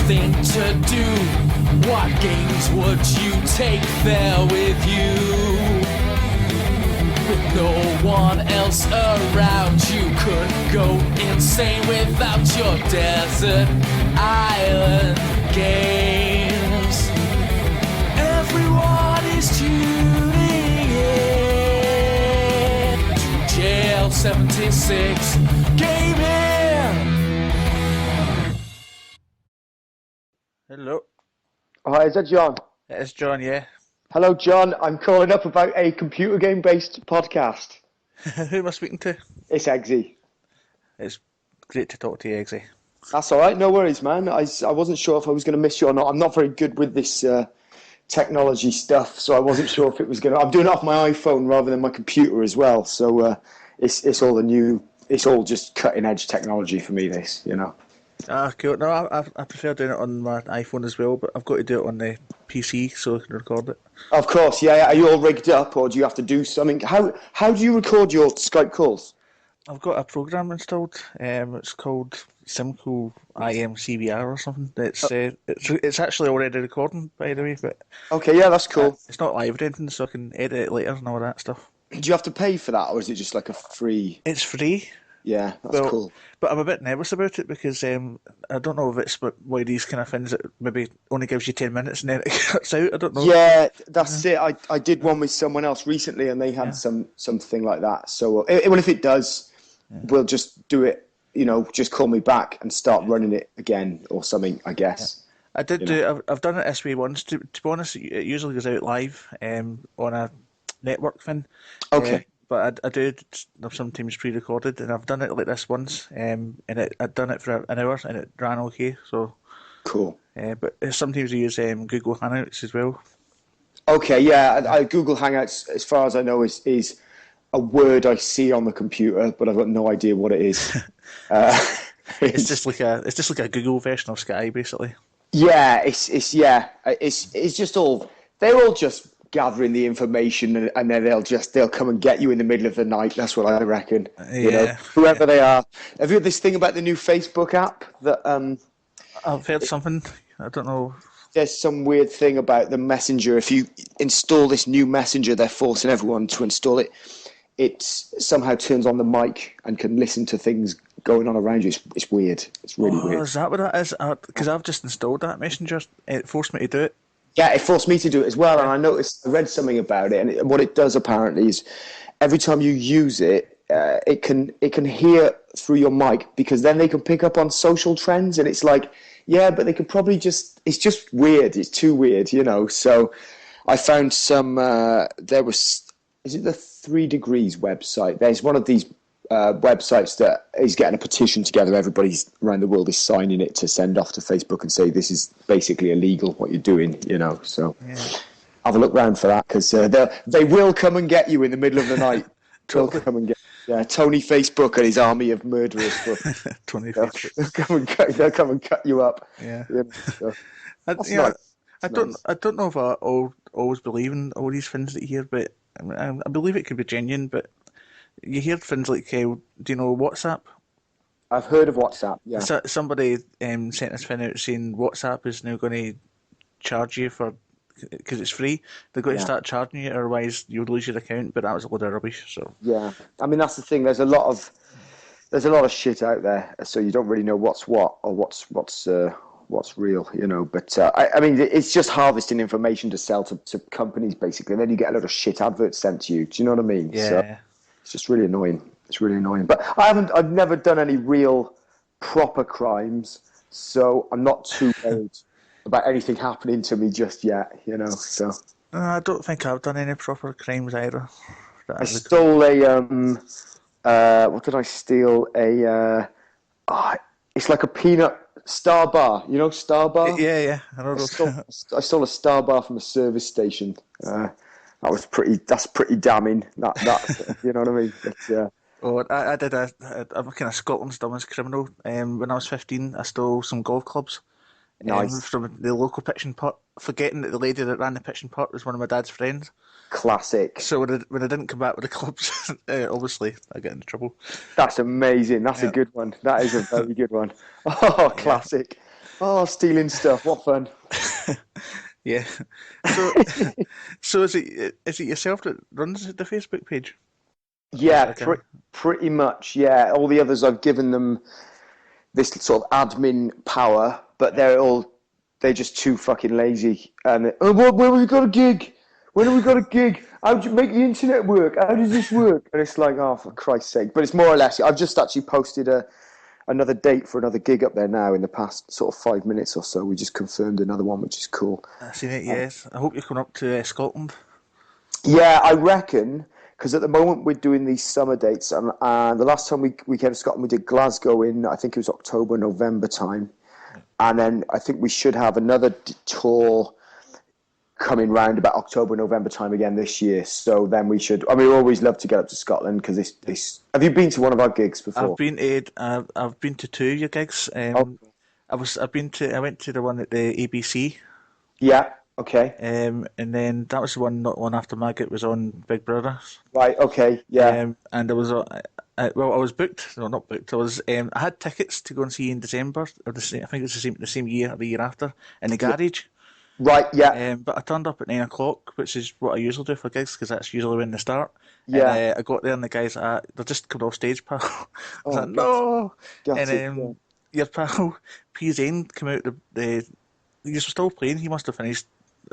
nothing to do, what games would you take there with you? With no one else around, you couldn't go insane without your desert island games. Everyone is tuning in to Jail 76 Gaming. Hello. Hi, is that John? It's John, yeah. Hello, John. I'm calling up about a computer game-based podcast. Who am I speaking to? It's Eggsy. It's great to talk to you, Eggsy. That's all right. No worries, man. I wasn't sure if I was going to miss you or not. I'm not very good with this technology stuff, so I wasn't sure if it was going to... I'm doing it off my iPhone rather than my computer as well, so it's all the new... It's all just cutting-edge technology for me, this, you know. Ah, cool. No, I prefer doing it on my iPhone as well, but I've got to do it on the PC so I can record it. Of course, yeah. Are you all rigged up, or do you have to do something? How do you record your Skype calls? I've got a program installed. It's called Simco IMCVR or something. It's actually already recording, by the way. But Okay, yeah, that's cool. it's not live or anything, so I can edit it later and all that stuff. Do you have to pay for that, or is it just like a free... It's free. Yeah, that's cool. But I'm a bit nervous about it because I don't know if it's one of these kind of things that maybe only gives you 10 minutes and then it cuts out. I don't know. Yeah, that's it. I did one with someone else recently and they had something like that. So, well, if it does, we'll just do it, just call me back and start running it again or something, I guess. Yeah. I've done it this way once. To be honest, it usually goes out live on a network thing. Okay. But I do sometimes pre-recorded, and I've done it like this once, and I'd done it for an hour, and it ran okay. So cool. But sometimes we use Google Hangouts as well. Okay, yeah. Google Hangouts, as far as I know, is a word I see on the computer, but I've got no idea what it is. It's just like a Google version of Sky, basically. Yeah, it's just all they're all just gathering the information, and then they'll come and get you in the middle of the night. That's what I reckon. Yeah. Whoever they are. Have you heard this thing about the new Facebook app that I've heard something. I don't know. There's some weird thing about the Messenger. If you install this new Messenger, they're forcing everyone to install it. It somehow turns on the mic and can listen to things going on around you. It's weird. It's really weird. Is that what that is? Because I've just installed that Messenger. It forced me to do it. Yeah, it forced me to do it as well, and I read something about it, and what it does apparently is every time you use it, it can hear through your mic, because then they can pick up on social trends, and it's like, yeah, but they could probably it's just weird. It's too weird, So I found some, is it the 3 Degrees website? There's one of these websites that is getting a petition together. Everybody around the world is signing it to send off to Facebook and say this is basically illegal what you're doing, So have a look round for that, because they will come and get you in the middle of the night. They'll come and get Tony Facebook and his army of murderers. Tony Facebook. They'll come and cut you up. Yeah. So I don't know if I always believe in all these things that you hear, but I believe it could be genuine. But you hear things like, do you know WhatsApp? I've heard of WhatsApp, yeah. So, somebody sent this thing out saying WhatsApp is now going to charge you because it's free. They're going to start charging you, otherwise you'll lose your account. But that was a load of rubbish. So yeah, I mean that's the thing. There's a lot of shit out there, so you don't really know what's what or what's real, But I mean, it's just harvesting information to sell to companies basically, and then you get a lot of shit adverts sent to you. Do you know what I mean? Yeah. So, it's just really annoying. It's really annoying. But I've never done any real proper crimes, so I'm not too worried about anything happening to me just yet, So I don't think I've done any proper crimes either. I stole what did I steal? It's like a peanut Star Bar. You know Star Bar? Yeah. I know. I stole a Star Bar from a service station. That's pretty damning. That you know what I mean? But, I did a kind of Scotland's dumbest criminal. When I was 15, I stole some golf clubs. Nice. From the local pitching putt, forgetting that the lady that ran the pitching putt was one of my dad's friends. Classic. So when I didn't come back with the clubs, obviously I get into trouble. That's amazing. That's a good one. That is a very good one. Oh, classic. Oh, stealing stuff. What fun. Yeah. So, so is it yourself that runs the Facebook page? Or is it Yeah, like a pretty much. Yeah, all the others I've given them this sort of admin power, but they're just too fucking lazy. And when have we got a gig? When have we got a gig? How do you make the internet work? How does this work? And it's like, oh, for Christ's sake! But it's more or less. I've just actually posted another date for another gig up there now in the past sort of 5 minutes or so. We just confirmed another one, which is cool. I've seen it, yes. I hope you're coming up to Scotland. Yeah, I reckon, because at the moment we're doing these summer dates, and the last time we came to Scotland, we did Glasgow in, I think it was October, November time. And then I think we should have another tour coming round about October, November time again this year. So then we should, I mean, we always love to get up to Scotland because have you been to one of our gigs before? I've been to two of your gigs. Oh, I went to the one at the ABC. yeah, okay. And then that was the one not long after Maggot was on Big Brother. Right, okay, yeah. And I was I was booked. No, not booked. I had tickets to go and see in December of I think it's the same year or the year after in the garage. Right, yeah. But I turned up at 9 o'clock, which is what I usually do for gigs because that's usually when they start. Yeah. And I got there and the guys, they're just coming off stage, pal. I was like, God. no. Got And it, your pal P Zane came out the he was still playing. He must have finished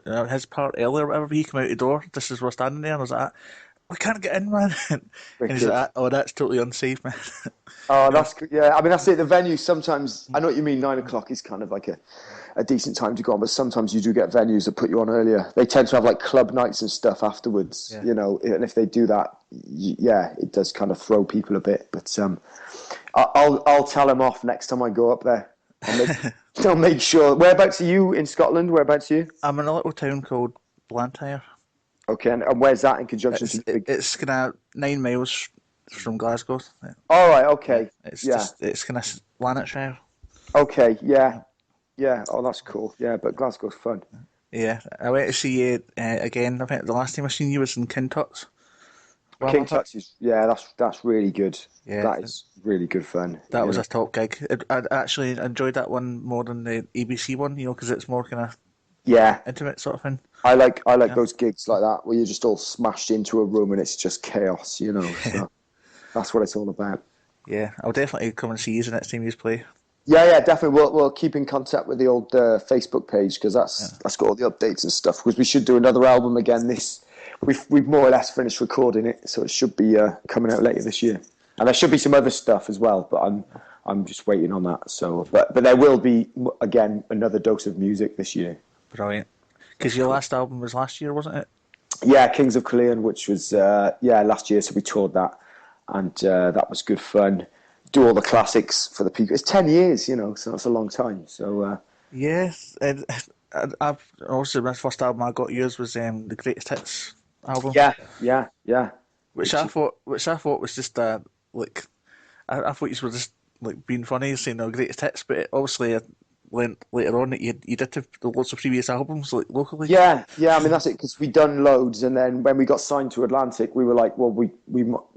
his part earlier or whatever. He came out the door just as we're standing there, and I was like, we can't get in, man. And he's like, oh, that's totally unsafe, man. Oh, that's good. Yeah, I mean, that's it. The venue sometimes, I know what you mean, 9 o'clock is kind of like a decent time to go on, but sometimes you do get venues that put you on earlier. They tend to have like club nights and stuff afterwards, you know, and if they do that, yeah, it does kind of throw people a bit. But I'll tell them off next time I go up there. I'll make sure. Whereabouts are you in Scotland? Whereabouts are you? I'm in a little town called Blantyre. Okay, and where's that in conjunction to? It's kind of 9 miles from Glasgow. All right, okay. It's kind of Lanarkshire. Okay, yeah. Oh, that's cool. Yeah, but Glasgow's fun. Yeah, I went to see you again. I think the last time I seen you was in Kintuts. King Tut's is that's really good. Yeah, that is really good fun. That was a top gig. I actually enjoyed that one more than the ABC one, you know, because it's more kind of intimate sort of thing. I like those gigs like that where you're just all smashed into a room and it's just chaos, you know. So that's what it's all about. Yeah, I'll definitely come and see you the next time you play. Yeah, definitely. We'll keep in contact with the old Facebook page because that's got all the updates and stuff. Because we should do another album again. We've more or less finished recording it, so it should be coming out later this year. And there should be some other stuff as well, but I'm just waiting on that. So, but there will be again another dose of music this year. Brilliant. Because your last album was last year, wasn't it? Yeah, Kings of Cullean, which was last year. So we toured that, and that was good fun. Do all the classics for the people. It's 10 years, you know, so that's a long time. So yes, and I've also my first album I got yours was the Greatest Hits album. Yeah. Which I thought was just like I thought you were just like being funny saying no Greatest Hits, but obviously I learned later on that you did have lots of previous albums like locally. Yeah. I mean that's it because we done loads, and then when we got signed to Atlantic, we were like, well,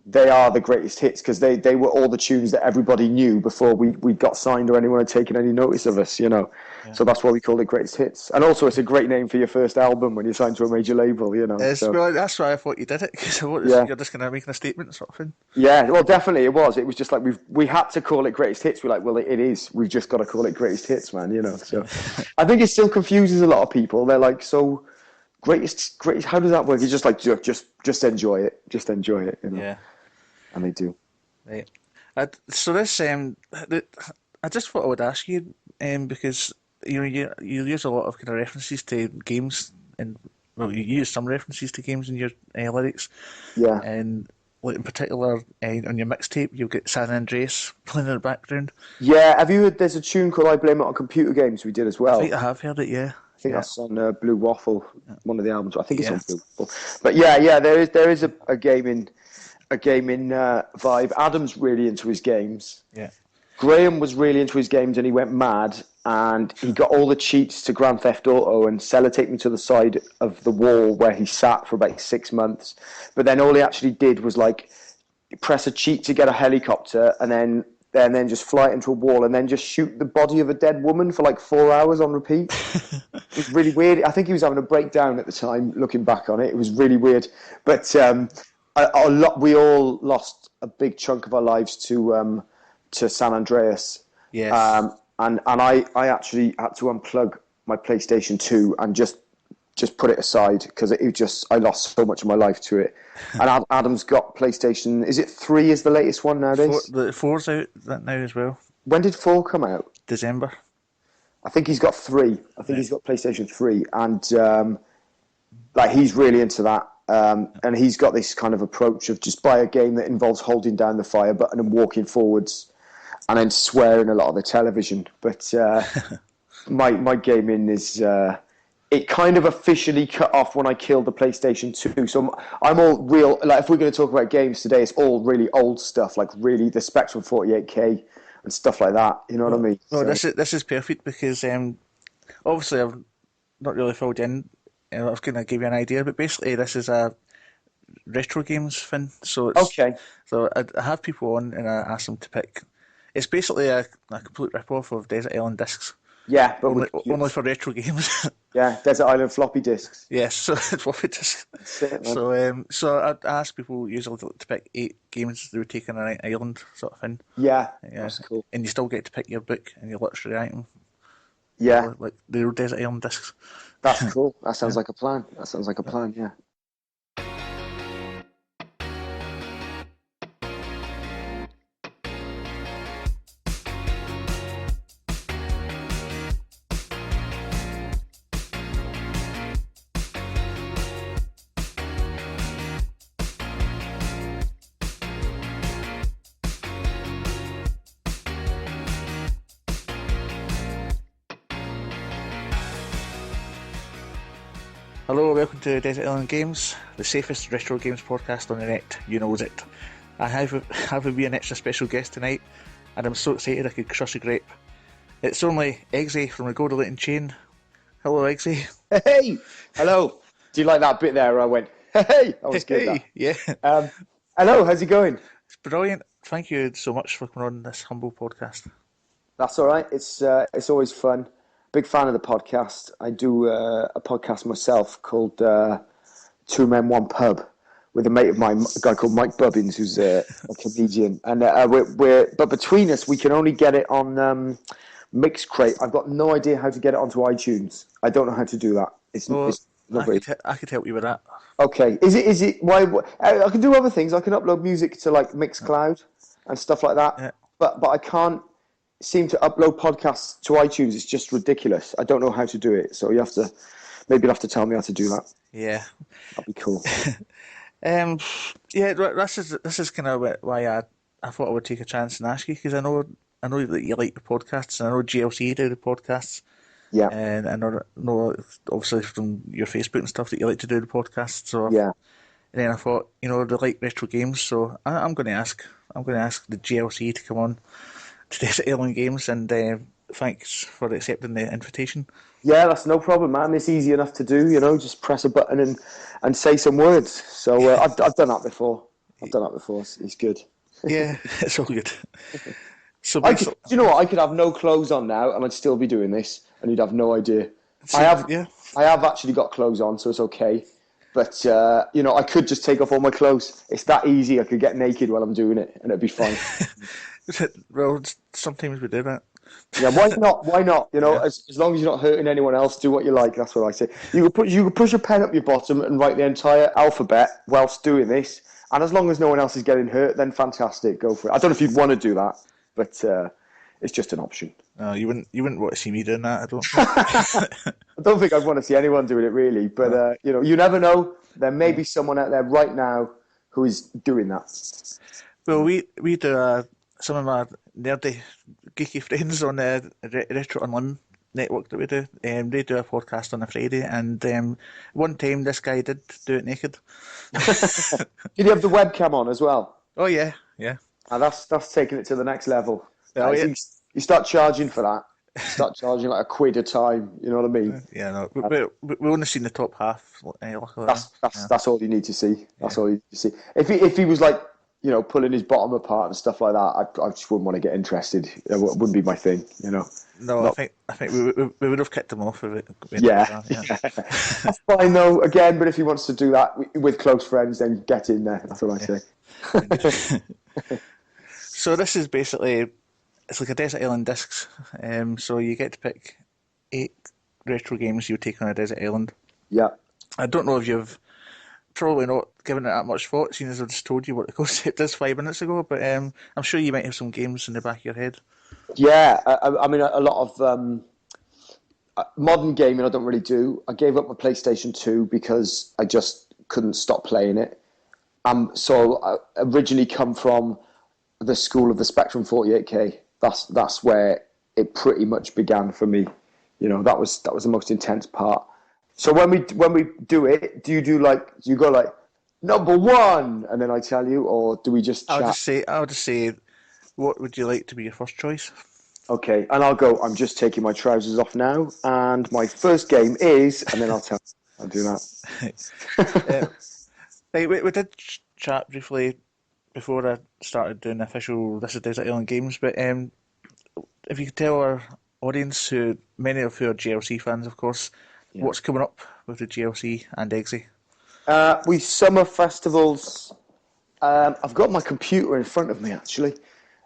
they are the greatest hits because they were all the tunes that everybody knew before we got signed or anyone had taken any notice of us, you know. Yeah. So that's why we called it Greatest Hits, and also it's a great name for your first album when you're signed to a major label, you know. Well, that's why I thought you did it because you're just kind of making a statement sort of thing. Yeah, well, definitely it was. It was just like we had to call it Greatest Hits. We're like, well, it is. We've just got to call it Greatest Hits, man. You know. So I think it still confuses a lot of people. They're like, so greatest. How does that work? It's just like just enjoy it. Just enjoy it. You know? Yeah. And they do. Right. So this I just thought I would ask you because you know you use a lot of kind of references to games and well you use some references to games in your lyrics. Yeah. And like in particular on your mixtape you'll get San Andreas playing in the background. Yeah. Have you heard? There's a tune called "I Blame It on Computer Games" we did as well. I think I have heard it. Yeah. I think that's on Blue Waffle, one of the albums. I think it's on Blue Waffle. But yeah, there is a gaming vibe. Adam's really into his games. Yeah. Graham was really into his games and he went mad and he got all the cheats to Grand Theft Auto and sellotaped me to the side of the wall where he sat for about 6 months. But then all he actually did was like press a cheat to get a helicopter and then then just fly it into a wall, and then just shoot the body of a dead woman for like 4 hours on repeat. It was really weird. I think he was having a breakdown at the time, looking back on it. It was really weird. But we all lost a big chunk of our lives to San Andreas. Yes. And I actually had to unplug my PlayStation 2 and just put it aside because I lost so much of my life to it. And Adam's got PlayStation. Is it 3 is the latest one nowadays? The 4's out now as well. When did 4 come out? December. I think he's got 3. I think he's got PlayStation 3, and like he's really into that. And he's got this kind of approach of just buy a game that involves holding down the fire button and walking forwards, and then swearing a lot of the television. But my gaming is it kind of officially cut off when I killed the PlayStation 2. So I'm all real. Like if we're going to talk about games today, it's all really old stuff, like really the Spectrum 48K. And stuff like that, you know what I mean? No, So, this is perfect because obviously I've not really filled in. I was going to give you an idea, but basically this is a retro games thing. So it's, okay. So I have people on and I ask them to pick. It's basically a complete rip-off of Desert Island Discs. Yeah, but only for retro games. Yeah, Desert Island floppy disks. Yes, so it's floppy discs. So I ask people usually to pick 8 games they would take on an island sort of thing. Yeah, that's cool. And you still get to pick your book and your luxury item. Yeah, like the old Desert Island Discs. That's cool. That sounds like a plan. Yeah. Hello, welcome to Desert Island Games, the safest retro games podcast on the net. You knows it. I have with me an extra special guest tonight, and I'm so excited I could crush a grape. It's only Eggsy from the Goldie Lookin Chain. Hello, Eggsy. Hey, hello. Do you like that bit there where I went, hey? That was good. That. Yeah. Hello, how's it going? It's brilliant. Thank you so much for coming on this humble podcast. That's all right. It's always fun. Big fan of the podcast. I do a podcast myself called Two Men, One Pub with a mate of mine, a guy called Mike Bubbins, who's a comedian. And but between us, we can only get it on Mixcrate. I've got no idea how to get it onto iTunes. I don't know how to do that. It's not very... I could help you with that. Okay. Is it why I can do other things. I can upload music to like Mixcloud and stuff like that. Yeah. But I can't seem to upload podcasts to iTunes. It's just ridiculous. I don't know how to do it. So you'll have to tell me how to do that. Yeah. That'd be cool. Yeah, this is kind of why I thought I would take a chance and ask you, because I know that you like the podcasts, and I know GLC do the podcasts. Yeah. And I know obviously from your Facebook and stuff that you like to do the podcasts. So Yeah. And then I thought, they like retro games, so I'm going to ask the GLC to come on to Desert Island Games, and thanks for accepting the invitation. Yeah, that's no problem, man. It's easy enough to do, just press a button and say some words. So I've done that before. It's good. Yeah, it's all good. So do you know what? I could have no clothes on now and I'd still be doing this, and you'd have no idea. I have actually got clothes on, so it's okay. But I could just take off all my clothes. It's that easy. I could get naked while I'm doing it, and it'd be fine. Well, sometimes we do that. Yeah, why not? Why not? As long as you're not hurting anyone else, do what you like. That's what I say. You could push a pen up your bottom and write the entire alphabet whilst doing this, and as long as no one else is getting hurt, then fantastic, go for it. I don't know if you'd want to do that, but it's just an option. No, you wouldn't want to see me doing that, I don't think. I don't think I'd want to see anyone doing it, really. But you never know. There may be someone out there right now who is doing that. Well, we do some of my nerdy, geeky friends on the RetroUnlim Network that we do. They do a podcast on a Friday, and one time this guy did do it naked. Did he have the webcam on as well? Oh yeah. And that's taking it to the next level. Oh, yeah. You start charging for that. You start charging like £1 a time. You know what I mean? Yeah, no, we only seen the top half. Luckily. That's all you need to see. That's all you need to see. If he was like you know, pulling his bottom apart and stuff like that, I just wouldn't want to get interested. It wouldn't be my thing, you know. No, Not- I think we would have kicked him off if it went Yeah, like that, yeah. that's fine though. Again, but if he wants to do that with close friends, then get in there. That's what I say. So this is basically, it's like a Desert Island Discs. So you get to pick 8 retro games you take on a desert island. Yeah. I don't know if you've probably not given it that much thought, seeing as I just told you what the concept is 5 minutes ago, but I'm sure you might have some games in the back of your head. Yeah, I mean, a lot of modern gaming I don't really do. I gave up my PlayStation 2 because I just couldn't stop playing it. So I originally come from the school of the Spectrum 48K. That's where it pretty much began for me. You know, that was the most intense part. So when we do it, do you go like number 1 and then I tell you, or do we just chat? I'll just say, what would you like to be your first choice? Okay, and I'll go, I'm just taking my trousers off now, and my first game is, and then I'll tell you. I'll do that. Right, we did chat briefly before I started doing the official This is Desert Island Games, but if you could tell our audience, who many of who are GLC fans, of course, what's coming up with the GLC and Eggsy? We summer festivals. I've got my computer in front of me, actually.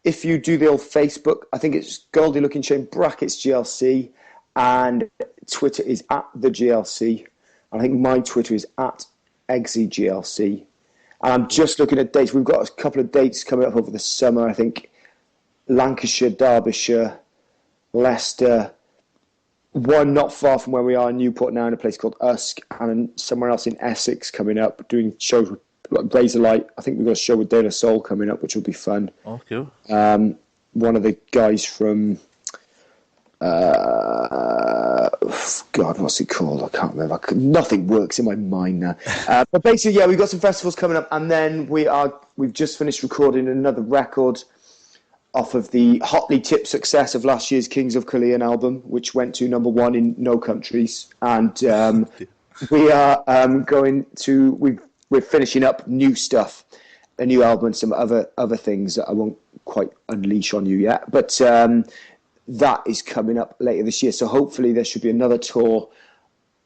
If you do the old Facebook, I think it's Goldie Lookin Chain brackets GLC, and Twitter is at the GLC. I think my Twitter is at Eggsy GLC. And I'm just looking at dates. We've got a couple of dates coming up over the summer. I think Lancashire, Derbyshire, Leicester, one not far from where we are in Newport now in a place called Usk, and somewhere else in Essex coming up, doing shows with like Razorlight. I think we've got a show with De La Soul coming up, which will be fun. Oh, cool. One of the guys from God, what's it called? I can't remember. Nothing works in my mind now. But basically, yeah, we've got some festivals coming up, and then we've just finished recording another record off of the hotly tipped success of last year's Kings of Kalian album, which went to number 1 in no countries, and we are we're finishing up new stuff, a new album, and some other things that I won't quite unleash on you yet, but that is coming up later this year. So hopefully there should be another tour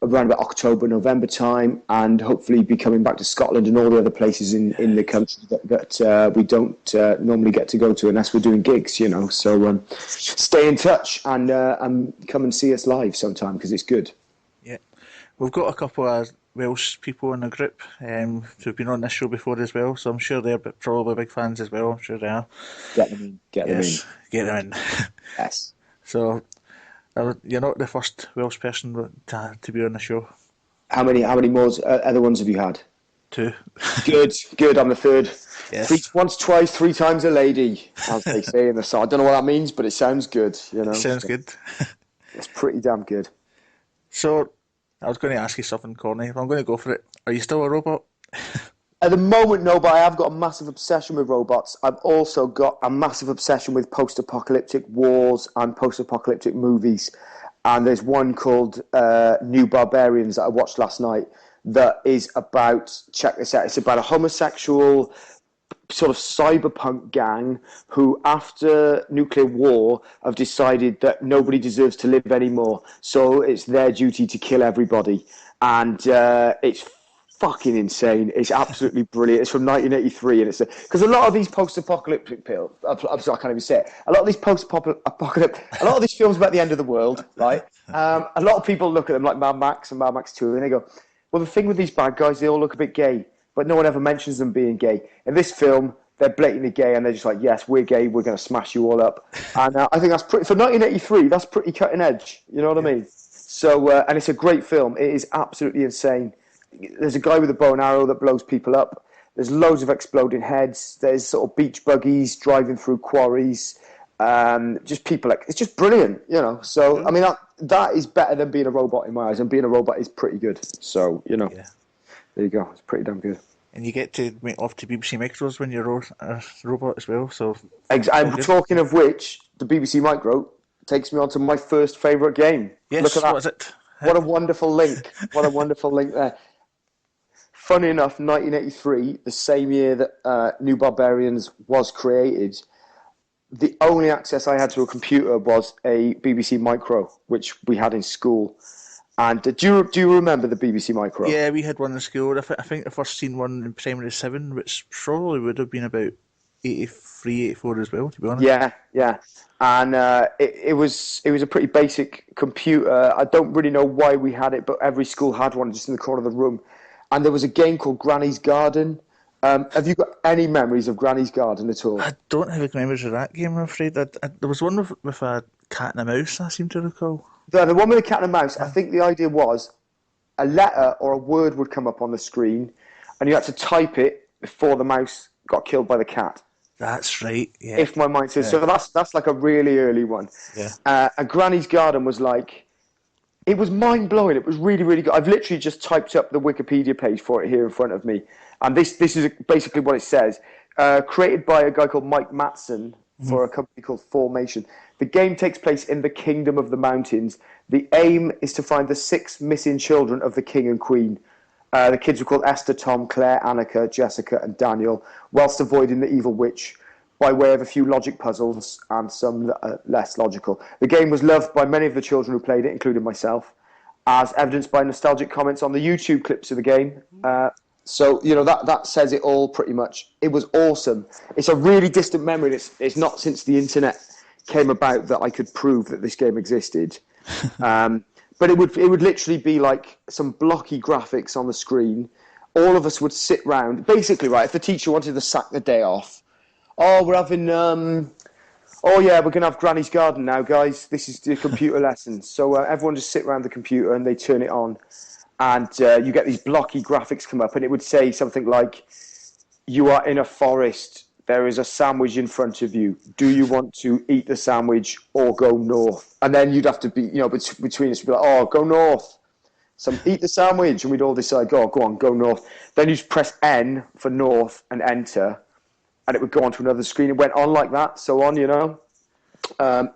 around about October, November time, and hopefully be coming back to Scotland and all the other places in the country that we don't normally get to go to unless we're doing gigs, you know. So stay in touch and come and see us live sometime, because it's good. Yeah. We've got a couple of Welsh people in the group who've been on this show before as well, so I'm sure they're probably big fans as well. I'm sure they are. Get them in. Get them in. Yes. So you're not the first Welsh person to be on the show. How many more other ones have you had? 2. Good. I'm the 3rd. Yes. Once, twice, 3 times a lady, as they say in the song. I don't know what that means, but it sounds good. You know, it sounds good. It's pretty damn good. So I was going to ask you something, Corny. I'm going to go for it. Are you still a robot? At the moment, no, but I have got a massive obsession with robots. I've also got a massive obsession with post-apocalyptic wars and post-apocalyptic movies. And there's one called New Barbarians that I watched last night that is about, check this out, it's about a homosexual sort of cyberpunk gang who, after nuclear war, have decided that nobody deserves to live anymore. So it's their duty to kill everybody. And it's fucking insane. It's absolutely brilliant. It's from 1983, and it's because a lot of these post-apocalyptic I can't even say it. A lot of these post-apocalyptic, a lot of these films about the end of the world, right? A lot of people look at them like Mad Max and Mad Max 2, and they go, well, the thing with these bad guys, they all look a bit gay, but no one ever mentions them being gay. In this film, they're blatantly gay, and they're just like, yes, we're gay, we're going to smash you all up. And I think that's pretty, for 1983, that's pretty cutting edge. You know what I mean? So, and it's a great film. It is absolutely insane. There's a guy with a bow and arrow that blows people up. There's loads of exploding heads. There's sort of beach buggies driving through quarries. Just people like, it's just brilliant, you know. So, I mean, that is better than being a robot in my eyes, and being a robot is pretty good. So, you know, there you go. It's pretty damn good. And you get to make off to BBC Micros when you're a robot as well. So, I'm talking of which, the BBC Micro takes me on to my first favourite game. Yes, look at that. What is it? What a wonderful link. What a wonderful link there. funny enough, 1983, the same year that New Barbarians was created, the only access I had to a computer was a BBC Micro, which we had in school. And do you remember the BBC Micro? Yeah, we had one in school. I think the first seen one in primary 7, which probably would have been about 83, 84 as well, to be honest. Yeah. And it was a pretty basic computer. I don't really know why we had it, but every school had one just in the corner of the room. And there was a game called Granny's Garden. Have you got any memories of Granny's Garden at all? I don't have any memories of that game, I'm afraid. There was one with a cat and a mouse, I seem to recall. The one with the cat and a mouse, I think the idea was a letter or a word would come up on the screen, and you had to type it before the mouse got killed by the cat. That's right, yeah. If my mind says so, that's like a really early one. Yeah. And Granny's Garden was like, it was mind blowing. It was really, really good. I've literally just typed up the Wikipedia page for it here in front of me, and this is basically what it says. Created by a guy called Mike Matson for a company called Formation. The game takes place in the Kingdom of the Mountains. The aim is to find the 6 missing children of the King and Queen. The kids were called Esther, Tom, Claire, Annika, Jessica, and Daniel, whilst avoiding the evil witch by way of a few logic puzzles and some less logical. The game was loved by many of the children who played it, including myself, as evidenced by nostalgic comments on the YouTube clips of the game. So, you know, that says it all pretty much. It was awesome. It's a really distant memory. It's not since the internet came about that I could prove that this game existed. But it would literally be like some blocky graphics on the screen. All of us would sit round. Basically, right, if the teacher wanted to sack the day off, we're having, we're going to have Granny's Garden now, guys. This is the computer lesson. So everyone just sit around the computer and they turn it on. And you get these blocky graphics come up, and it would say something like, you are in a forest. There is a sandwich in front of you. Do you want to eat the sandwich or go north? And then you'd have to be, between us, we'd be like, go north. So eat the sandwich. And we'd all decide, go on, go north. Then you'd press N for north and enter, and it would go onto another screen. It went on like that, so on,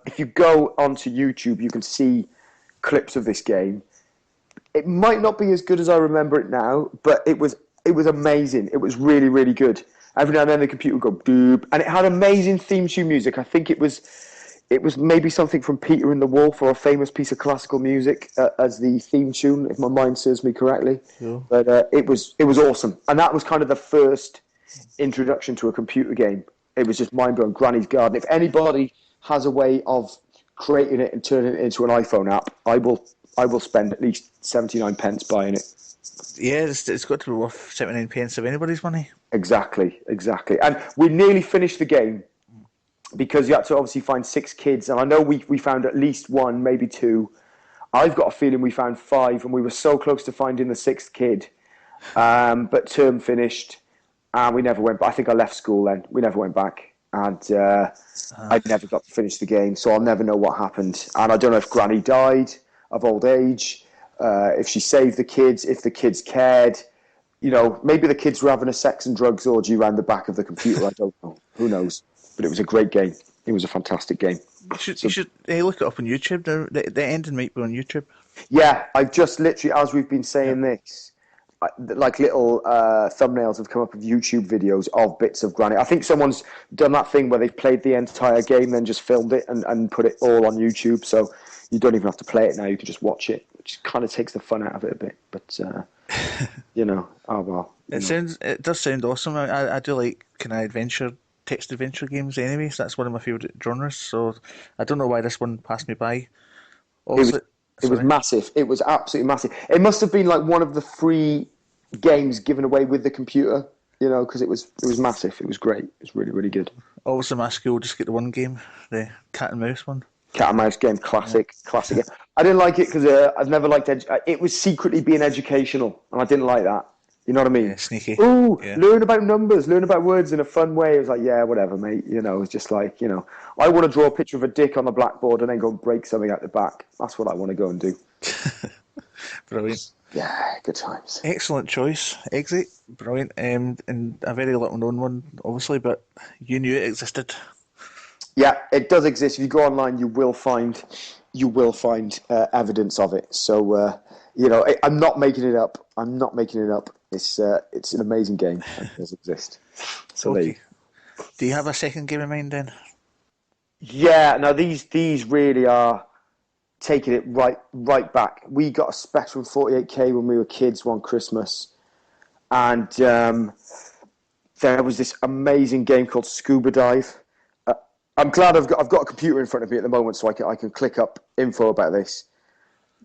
If you go onto YouTube, you can see clips of this game. It might not be as good as I remember it now, but it was amazing. It was really, really good. Every now and then the computer would go doop, and it had amazing theme tune music. I think it was maybe something from Peter and the Wolf, or a famous piece of classical music as the theme tune, if my mind serves me correctly. Yeah. But it was awesome, and that was kind of the first introduction to a computer game. It was just mind blowing. Granny's Garden. If anybody has a way of creating it and turning it into an iPhone app, I will spend at least 79 pence buying it. Yeah, it's got to be worth 79 pence of anybody's money. Exactly. And we nearly finished the game because you had to obviously find 6 kids. And I know we found at least 1, maybe 2. I've got a feeling we found 5, and we were so close to finding the 6th kid. But term finished, and we never went back. I think I left school then. We never went back. And I never got to finish the game, so I'll never know what happened. And I don't know if Granny died of old age, if she saved the kids, if the kids cared. Maybe the kids were having a sex and drugs orgy around the back of the computer. I don't know. Who knows? But it was a great game. It was a fantastic game. You should look it up on YouTube. The ending might be on YouTube. Yeah, I've just literally, as we've been saying this, like little thumbnails have come up of YouTube videos of bits of Granny. I think someone's done that thing where they've played the entire game, then just filmed it and put it all on YouTube. So you don't even have to play it now. You can just watch it, which kind of takes the fun out of it a bit. But, oh well. It does sound awesome. I do like kind of text adventure games anyway, so that's one of my favourite genres. So I don't know why this one passed me by. Also, it was massive. It was absolutely massive. It must have been like one of the free games given away with the computer, because it was massive. It was great. It was really, really good. Always in my school, just get the one game, the cat and mouse one. Cat and mouse game, classic game. I didn't like it because I've never liked it was secretly being educational, and I didn't like that. You know what I mean? Yeah, sneaky. Ooh, yeah. Learn about numbers, learn about words in a fun way. It was like, yeah, whatever, mate. It's just like, I want to draw a picture of a dick on the blackboard and then go and break something out the back. That's what I want to go and do. Brilliant. Yeah, good times. Excellent choice, Eggsy. Brilliant. And a very little known one, obviously, but you knew it existed. Yeah, it does exist. If you go online, you will find evidence of it. So, I'm not making it up. It's an amazing game and it does exist. So there you Okay. Do you have a second game in mind then? Yeah, no, these really are taking it right back. We got a Spectrum 48K when we were kids one Christmas, and there was this amazing game called Scuba Dive. I'm glad I've got a computer in front of me at the moment, so I can click up info about this.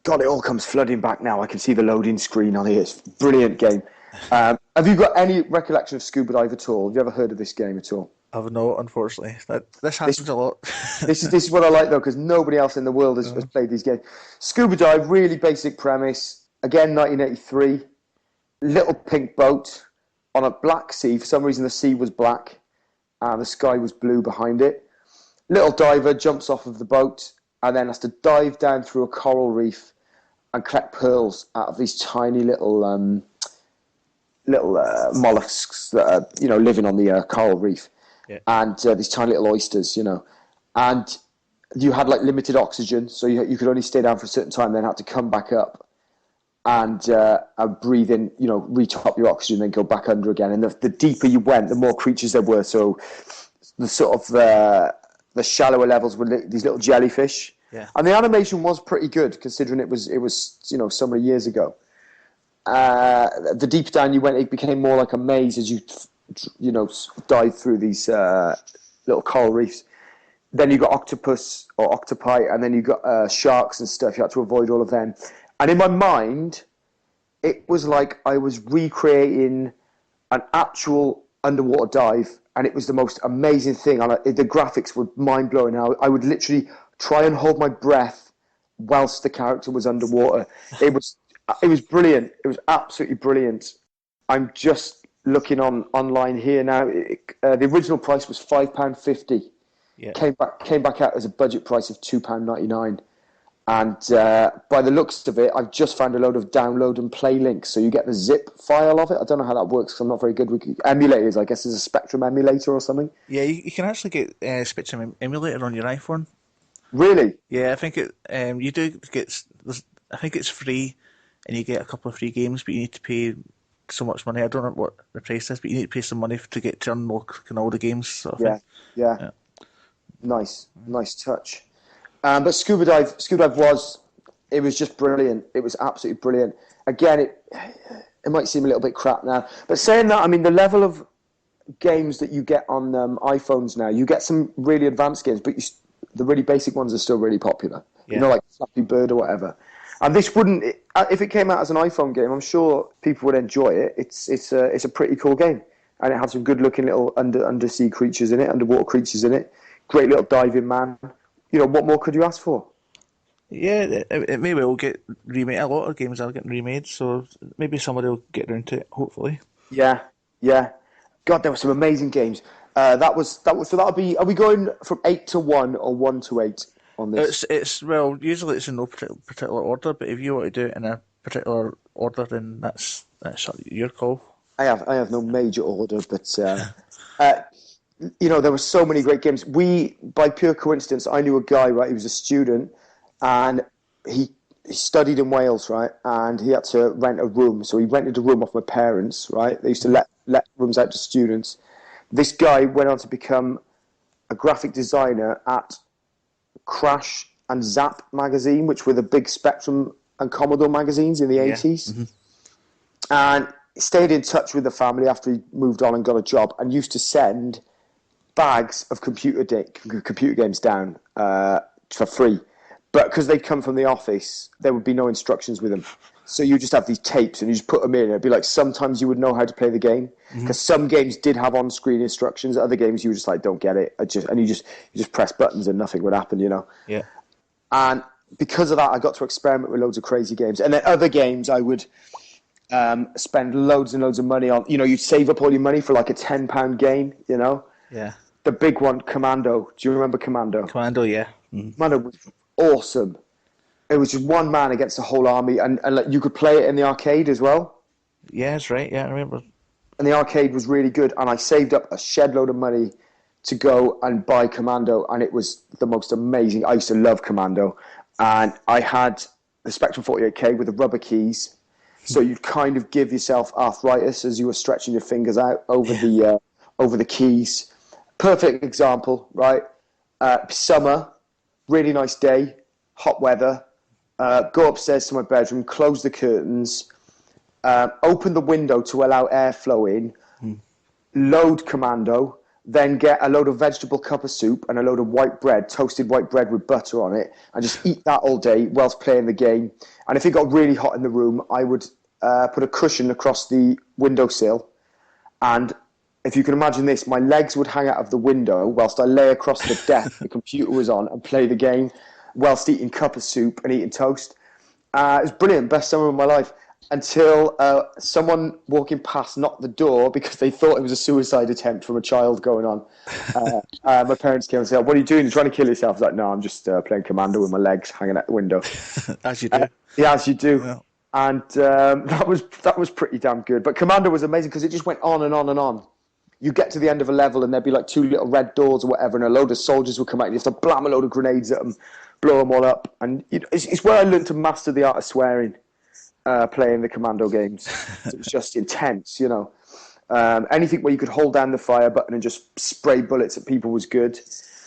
God, it all comes flooding back now. I can see the loading screen on here. It's a brilliant game. Have you got any recollection of Scuba Dive at all? Have you ever heard of this game at all? I've no, unfortunately. This happens a lot. This is what I like though, because nobody else in the world has played these games. Scuba Dive, really basic premise. Again, 1983. Little pink boat on a black sea. For some reason, the sea was black and the sky was blue behind it. Little diver jumps off of the boat and then has to dive down through a coral reef and collect pearls out of these tiny little mollusks that are living on the coral reef. Yeah. And these tiny little oysters, and you had like limited oxygen, so you could only stay down for a certain time, then had to come back up and breathe in, retop your oxygen, then go back under again. And the deeper you went, the more creatures there were. So the sort of the shallower levels were these little jellyfish. Yeah. And the animation was pretty good considering it was so many years ago. The deeper down you went, it became more like a maze as you dive through these little coral reefs. Then you got octopus or octopi, and then you got sharks and stuff. You had to avoid all of them. And in my mind, it was like I was recreating an actual underwater dive, and it was the most amazing thing. And the graphics were mind-blowing. I would literally try and hold my breath whilst the character was underwater. It was brilliant. It was absolutely brilliant. I'm just looking online here now. The original price was £5.50. Yeah. Came back out as a budget price of £2.99. And by the looks of it, I've just found a load of download and play links. So you get the zip file of it. I don't know how that works because I'm not very good with emulators. I guess there's a Spectrum emulator or something. Yeah, you can actually get Spectrum emulator on your iPhone. Really? Yeah, I think you do get. I think it's free, and you get a couple of free games, but you need to pay so much money. I don't know what the price is, but you need to pay some money to get to unlock all the games. Sort of thing. Yeah. Nice touch. But Scuba Dive was just brilliant. It was absolutely brilliant. Again, it might seem a little bit crap now, but saying that, I mean, the level of games that you get on iPhones now, you get some really advanced games, but the really basic ones are still really popular. Yeah. Like Flappy Bird or whatever. And this wouldn't, if it came out as an iPhone game, I'm sure people would enjoy it. It's a pretty cool game, and it has some good looking little undersea creatures in it, underwater creatures in it. Great little diving man. What more could you ask for? Yeah, it may well get remade. A lot of games are getting remade, so maybe somebody will get around to it. Hopefully. Yeah. God, there were some amazing games. So that'll be. Are we going from 8 to 1 or 1 to 8 on this? It's well, usually it's in no particular order, but if you want to do it in a particular order, then that's your call. I have no major order, but there were so many great games. By pure coincidence, I knew a guy, right? He was a student, and he studied in Wales, right? And he had to rent a room, so he rented a room off my parents, right? They used to let rooms out to students. This guy went on to become a graphic designer at Crash and Zap magazine, which were the big Spectrum and Commodore magazines in the 80s. Mm-hmm. And stayed in touch with the family after he moved on and got a job, and used to send bags of computer games down for free. But because they'd come from the office, there would be no instructions with them. So you just have these tapes and you just put them in. It'd be like sometimes you would know how to play the game because some games did have on-screen instructions. Other games you were just like, don't get it. You just press buttons and nothing would happen, Yeah. And because of that, I got to experiment with loads of crazy games. And then other games I would spend loads and loads of money on. You'd save up all your money for like a £10 game, Yeah. The big one, Commando. Do you remember Commando? Commando, yeah. Mm. Commando was awesome. It was just one man against the whole army, and like, you could play it in the arcade as well. Yeah, that's right. Yeah, I remember. And the arcade was really good, and I saved up a shed load of money to go and buy Commando, and it was the most amazing. I used to love Commando, and I had the Spectrum 48K with the rubber keys, So you'd kind of give yourself arthritis as you were stretching your fingers out over the keys. Perfect example, right? Summer, really nice day, hot weather. Go upstairs to my bedroom, close the curtains, open the window to allow airflow in, load Commando, then get a load of vegetable cup of soup and a load of white bread, toasted white bread with butter on it, and just eat that all day whilst playing the game. And if it got really hot in the room, I would put a cushion across the windowsill, and if you can imagine this, my legs would hang out of the window whilst I lay across the desk the computer was on and play the game whilst eating cup of soup and eating toast. It was brilliant, best summer of my life, until someone walking past knocked the door because they thought it was a suicide attempt from a child going on. My parents came and said, "What are you doing? You're trying to kill yourself?" I was like, "No, I'm just playing Commando with my legs hanging out the window." As you do. Yeah, as you do. Yeah. And that was pretty damn good. But Commando was amazing because it just went on and on and on. You get to the end of a level and there'd be like two little red doors or whatever, and a load of soldiers would come out and you have to blam a load of grenades at them, blow them all up. And it's where I learned to master the art of swearing, playing the Commando games. It was just intense, you know. Anything where you could hold down the fire button and just spray bullets at people was good.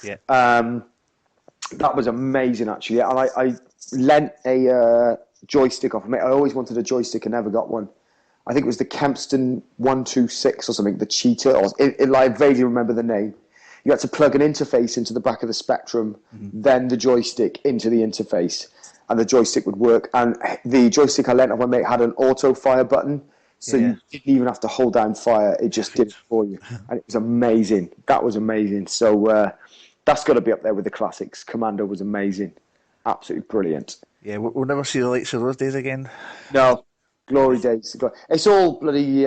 Yeah. That was amazing, actually. And I lent a joystick off of me. I always wanted a joystick and never got one. I think it was the Kempston 126 or something, the Cheetah. I vaguely remember the name. You had to plug an interface into the back of the Spectrum, then the joystick into the interface, and the joystick would work. And the joystick I lent off my mate had an auto fire button, so you didn't even have to hold down fire. It just did it for you. And it was amazing. That was amazing. So that's got to be up there with the classics. Commando was amazing. Absolutely brilliant. Yeah, we'll never see the likes of those days again. No. Glory days. It's all bloody,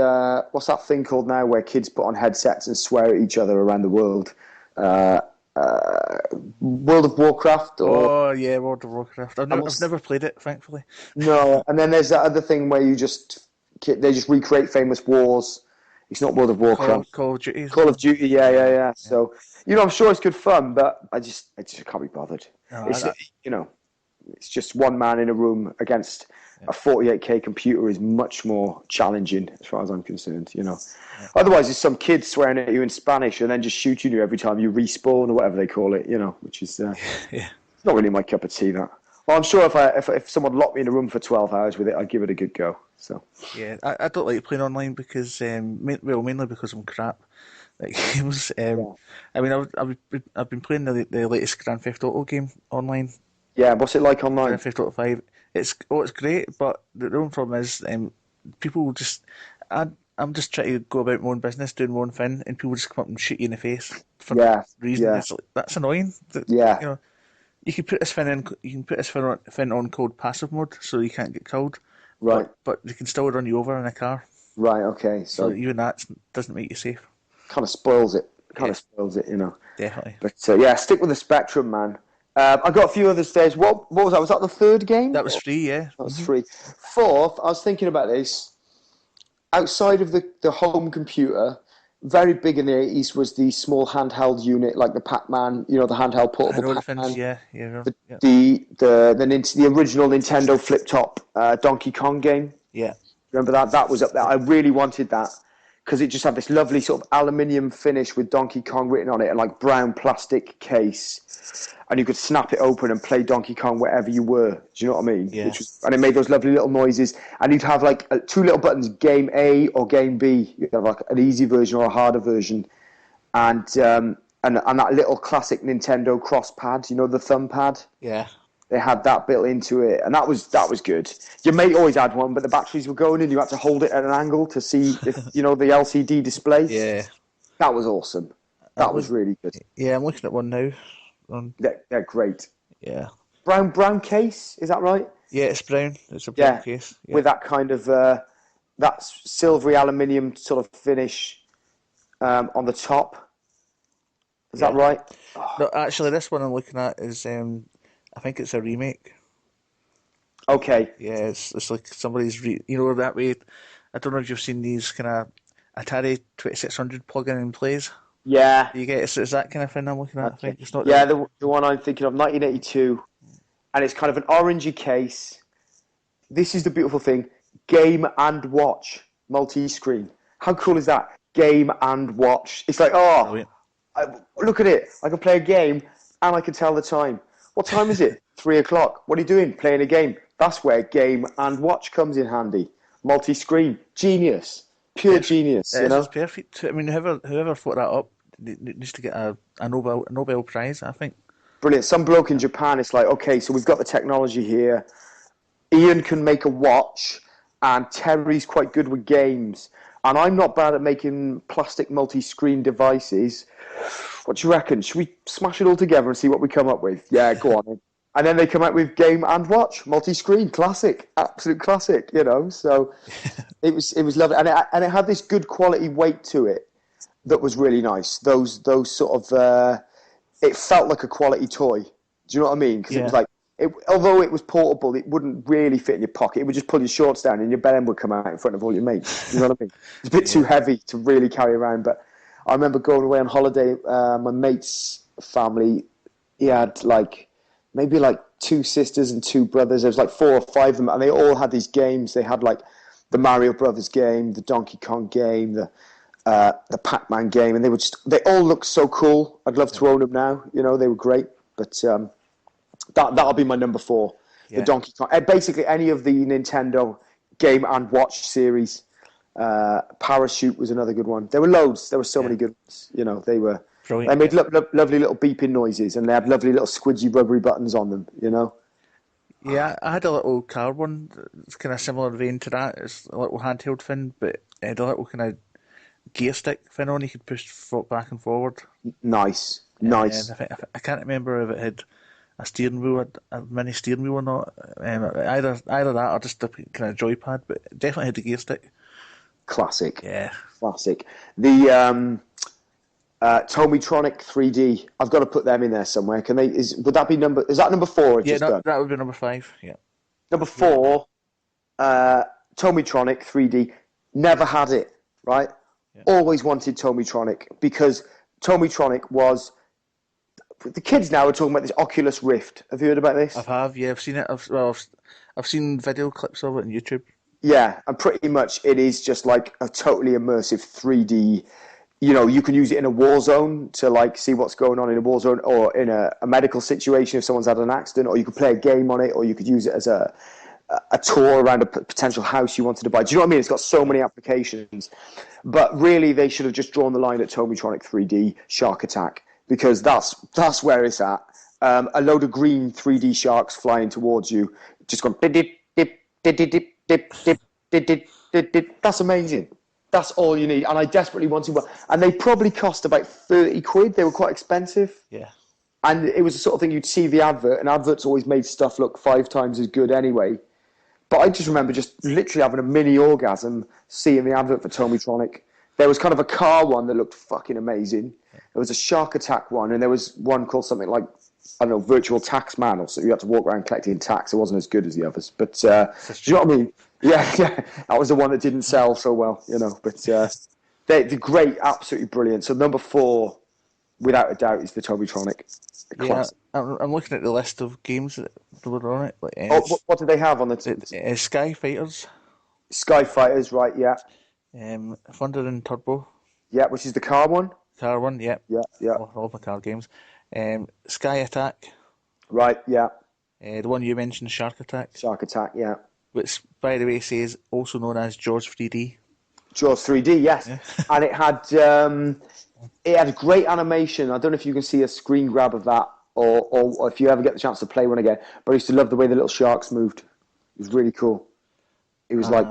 what's that thing called now where kids put on headsets and swear at each other around the world? World of Warcraft? Oh, yeah, World of Warcraft. I've never played it, thankfully. No, and then there's that other thing where they just recreate famous wars. It's not World of Warcraft. Call of Duty. Call of Duty, yeah. So, I'm sure it's good fun, but I just can't be bothered. No, it's just one man in a room against a 48K computer is much more challenging as far as I'm concerned, Yeah. Otherwise, it's some kid swearing at you in Spanish and then just shooting you every time you respawn or whatever they call it, which is not really my cup of tea, that. Well, I'm sure if someone locked me in a room for 12 hours with it, I'd give it a good go. So yeah, I don't like playing online because, mainly because I'm crap at games. I mean, I've been playing the latest Grand Theft Auto game online. Yeah, what's it like online? Grand Theft Auto 5. It's great, but the only problem is people just. I'm just trying to go about my own business, doing my own thing, and people just come up and shoot you in the face for no reason. Yeah. It's like, that's annoying. Yeah. You can put this thing in. You can put this thing on called passive mode, so you can't get killed. Right. But they can still run you over in a car. Right. Okay. So even that doesn't make you safe. Kind of spoils it. Definitely. But stick with the Spectrum, man. I got a few others there. What was that? Was that the third game? That was 3, yeah. That was 3. Fourth, I was thinking about this. Outside of the home computer, very big in the 80s was the small handheld unit, like the Pac-Man, the handheld portable Pac-Man. The original Nintendo flip-top Donkey Kong game. Yeah. Remember that? That was up there. I really wanted that because it just had this lovely sort of aluminium finish with Donkey Kong written on it and like brown plastic case. And you could snap it open and play Donkey Kong wherever you were. Do you know what I mean? Yeah. And it made those lovely little noises. And you'd have like 2 little buttons, Game A or Game B. You'd have like an easy version or a harder version. And that little classic Nintendo cross pad, the thumb pad. Yeah. They had that built into it, and that was good. Your mate always had one, but the batteries were going and you had to hold it at an angle to see if, the LCD display. Yeah. That was awesome. That was really good. Yeah, I'm looking at one now. They're great. Yeah. Brown case, is that right? Yeah, it's brown. It's a brown case. Yeah. With that kind of that silvery aluminium sort of finish on the top. Is that right? No, actually, this one I'm looking at is I think it's a remake. Okay. Yeah, it's like somebody's that way. I don't know if you've seen these kind of Atari 2600 plug-in and plays. Yeah. You get it's that kind of thing I'm looking at. Okay. I think it's not. Yeah, the one I'm thinking of, 1982, and it's kind of an orangey case. This is the beautiful thing. Game and watch, multi-screen. How cool is that? Game and watch. It's like, Brilliant. look at it. I can play a game and I can tell the time. What time is it? 3 o'clock. What are you doing? Playing a game. That's where game and watch comes in handy. Multi-screen. Genius. Pure genius, you know? It's perfect. I mean, whoever thought that up needs to get a Nobel Prize, I think. Brilliant. Some bloke in Japan, it's like, okay, so we've got the technology here. Ian can make a watch, and Terry's quite good with games. And I'm not bad at making plastic multi-screen devices. What do you reckon? Should we smash it all together and see what we come up with? Yeah, go on then. And then they come out with game and watch, multi-screen, classic, absolute classic, you know. So it was lovely, and it had this good quality weight to it that was really nice. Those sort of it felt like a quality toy. Do you know what I mean? Because it was like, although it was portable, it wouldn't really fit in your pocket. It would just pull your shorts down and your bell end would come out in front of all your mates. You know what I mean? It's a bit too heavy to really carry around. But I remember going away on holiday. My mate's family, he had maybe 2 sisters and 2 brothers. There was 4 or 5 of them, and they all had these games. They had the Mario Brothers game, the Donkey Kong game, the Pac-Man game, and they all looked so cool. I'd love to own them now. You know, they were great. But that'll be my number 4, the Donkey Kong. Basically, any of the Nintendo Game and Watch series. Parachute was another good one. There were loads. There were so many good ones. You know, they were. Brilliant. They made lovely little beeping noises, and they had lovely little squidgy rubbery buttons on them. You know. Yeah, I had a little car one. It's kind of similar vein to that. It's a little handheld thing, but it had a little kind of gear stick thing on. You could push back and forward. Nice. I can't remember if it had a steering wheel, a mini steering wheel or not. Either that or just a kind of joypad, but it definitely had the gear stick. Classic. Yeah. Classic. The Tomitronic 3D. I've got to put them in there somewhere. Would that be number? Is that number 4? That would be number 5. Yeah. Number 4. Tomitronic 3D. Never had it. Right. Yeah. Always wanted Tomitronic because Tomitronic was. The kids now are talking about this Oculus Rift. Have you heard about this? Yeah. I've seen it. I've seen video clips of it on YouTube. Yeah, and pretty much it is just like a totally immersive 3D. You know, you can use it in a war zone to see what's going on in a war zone, or in a medical situation if someone's had an accident, or you could play a game on it, or you could use it as a tour around a potential house you wanted to buy. Do you know what I mean? It's got so many applications. But really, they should have just drawn the line at Tomitronic 3D Shark Attack, because that's where it's at. A load of green 3D sharks flying towards you, just going dip, dip, dip, dip, dip, dip, dip, dip, dip, dip. That's amazing. That's all you need. And I desperately wanted one. And they probably cost about 30 quid. They were quite expensive. Yeah. And it was the sort of thing you'd see the advert, and adverts always made stuff look 5 times as good anyway. But I just remember just literally having a mini orgasm seeing the advert for Tomitronic. There was kind of a car one that looked fucking amazing. There was a Shark Attack one, and there was one called something like, I don't know, Virtual Tax Man, or so you had to walk around collecting tax. It wasn't as good as the others. But do you know what I mean? Yeah. That was the one that didn't sell so well, you know. But they're great, absolutely brilliant. So number 4, without a doubt, is the Tomitronic. Yeah, I'm looking at the list of games that were on it. What do they have on the Sky Fighters. Sky Fighters, right, yeah. Thunder and Turbo. Yeah, which is the car one. Car one, yeah. Yeah. All my car games. Sky Attack. Right, yeah. The one you mentioned, Shark Attack. Shark Attack, yeah. Which, by the way, says also known as Jaws 3D. Jaws 3D, yes. Yeah. And it had great animation. I don't know if you can see a screen grab of that, or if you ever get the chance to play one again. But I used to love the way the little sharks moved. It was really cool. It was like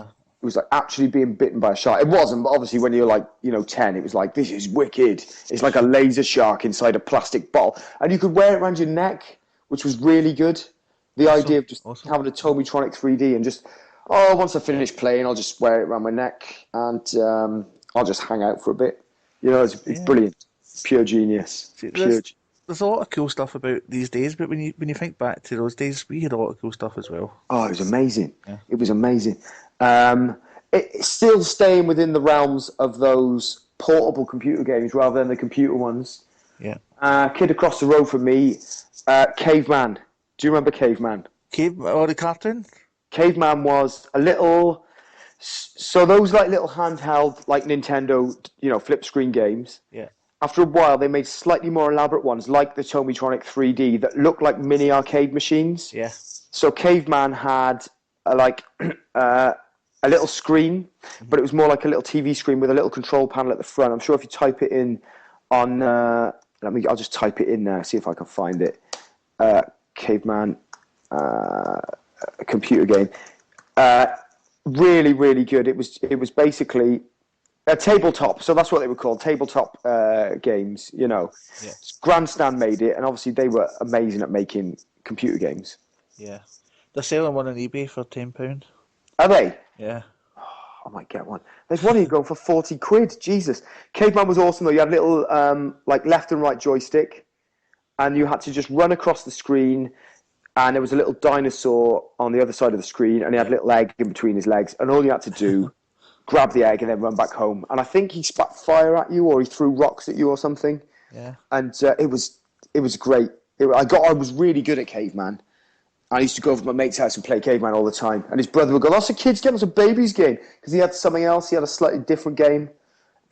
actually being bitten by a shark. It wasn't, but obviously when you're 10, it was like, this is wicked. It's like a laser shark inside a plastic bottle, and you could wear it around your neck, which was really good. The idea of just having a Tomitronic 3D and just, once I finish playing, I'll just wear it around my neck and I'll just hang out for a bit. You know, it's brilliant. Pure genius. There's a lot of cool stuff about these days, but when you think back to those days, we had a lot of cool stuff as well. Oh, it was amazing. Yeah. It was amazing. It's still staying within the realms of those portable computer games rather than the computer ones. Yeah. Kid across the road from me, Caveman. Do you remember Caveman? The cartoon? Caveman was a little So those like little handheld, like Nintendo, flip screen games. Yeah. After a while, they made slightly more elaborate ones, like the Tomitronic 3D, that looked like mini arcade machines. Yeah. So Caveman had a little screen, but it was more like a little TV screen with a little control panel at the front. I'm sure if you type it in on, I'll just type it in there, see if I can find it. Caveman computer game. Really, really good. It was basically a tabletop, so that's what they were called, tabletop games. Yeah. Grandstand made it, and obviously they were amazing at making computer games. Yeah. They're selling one on eBay for £10. Are they? Yeah. I might get one. There's one here going for 40 quid. Jesus. Caveman was awesome though. You had a little like left and right joystick, and you had to just run across the screen, and there was a little dinosaur on the other side of the screen, and he had a little egg in between his legs, and all you had to do, grab the egg and then run back home. And I think he spat fire at you, or he threw rocks at you or something. Yeah. And it was great. I was really good at Caveman. I used to go over to my mate's house and play Caveman all the time. And his brother would go, "That's a kid's game, it's a baby's game." Because he had something else. He had a slightly different game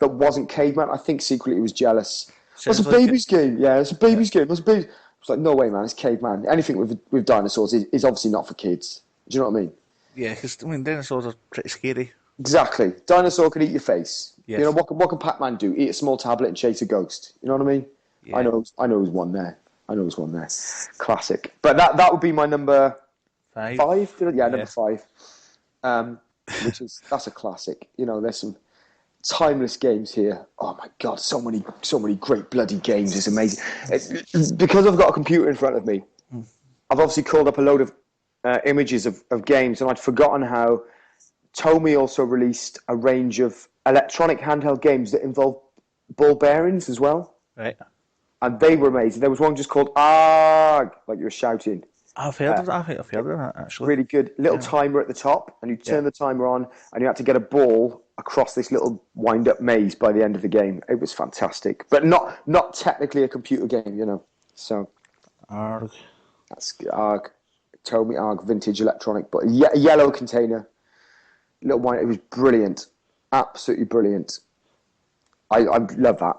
that wasn't Caveman. I think secretly he was jealous. That's a baby's game. Yeah, it's a baby's game. That's a baby. I was like, no way, man, it's Caveman. Anything with dinosaurs is obviously not for kids. Do you know what I mean? Yeah, because, dinosaurs are pretty scary. Exactly. Dinosaur can eat your face. Yes. What can Pac-Man do? Eat a small tablet and chase a ghost. You know what I mean? Yeah. I know who's one there. Classic. But that would be my number 5. Number 5. That's a classic. There's some timeless games here. Oh my God, so many great bloody games. It's amazing. Because I've got a computer in front of me, I've obviously called up a load of images of games, and I'd forgotten how Tomy also released a range of electronic handheld games that involve ball bearings as well. Right. And they were amazing. There was one just called ARG, like you were shouting. I've heard of that. I think I've heard of that, actually. Really good. Little timer at the top, and you turn the timer on, and you had to get a ball across this little wind-up maze by the end of the game. It was fantastic. But not technically a computer game, So ARG. that's ARG. Tomy ARG, vintage electronic, but a yellow container. Little wine. It was brilliant. Absolutely brilliant. I love that.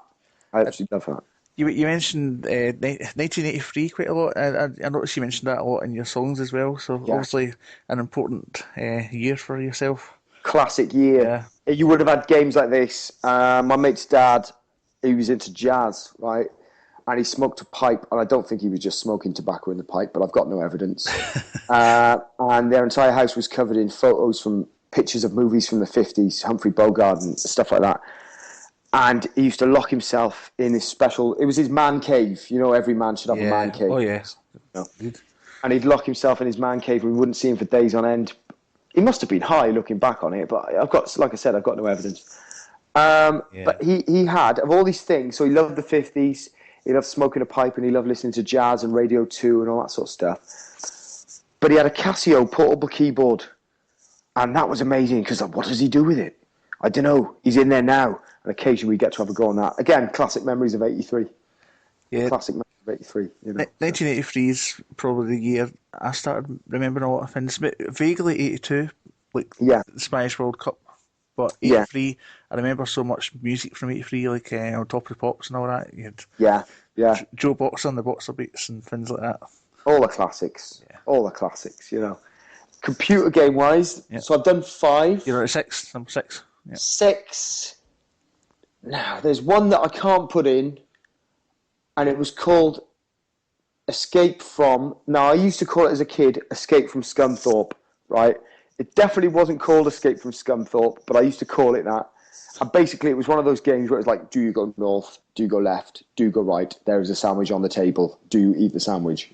I absolutely love that. You mentioned 1983 quite a lot. I noticed you mentioned that a lot in your songs as well. So obviously an important year for yourself. Classic year. Yeah. You would have had games like this. My mate's dad, he was into jazz, right? And he smoked a pipe, and I don't think he was just smoking tobacco in the pipe, but I've got no evidence. And their entire house was covered in photos from pictures of movies from the 50s, Humphrey Bogart and stuff like that. And he used to lock himself in his it was his man cave. Every man should have a man cave. Oh, yes. And he'd lock himself in his man cave, and we wouldn't see him for days on end. He must have been high looking back on it, but I've got no evidence. But he had, of all these things, so he loved the 50s, he loved smoking a pipe, and he loved listening to jazz and Radio 2 and all that sort of stuff. But he had a Casio portable keyboard, and that was amazing, because what does he do with it? I don't know. He's in there now, and occasionally we get to have a go on that. Again, classic memories of 83. Yeah. Classic memories of 83. 1983 is probably the year I started remembering a lot of things. But vaguely 82, like the Spanish World Cup. But 83, I remember so much music from 83, like on Top of the Pops and all that. You had Joe Boxer and the Boxer Beats and things like that. All the classics. Yeah. All the classics, Computer game-wise, so I've done 5. You're at 6, number 6. Yeah. 6. Now, there's one that I can't put in, and it was called Escape From... Now, I used to call it as a kid Escape from Scunthorpe, right? It definitely wasn't called Escape from Scunthorpe, but I used to call it that. And basically, it was one of those games where it was like, do you go north? Do you go left? Do you go right? There is a sandwich on the table. Do you eat the sandwich?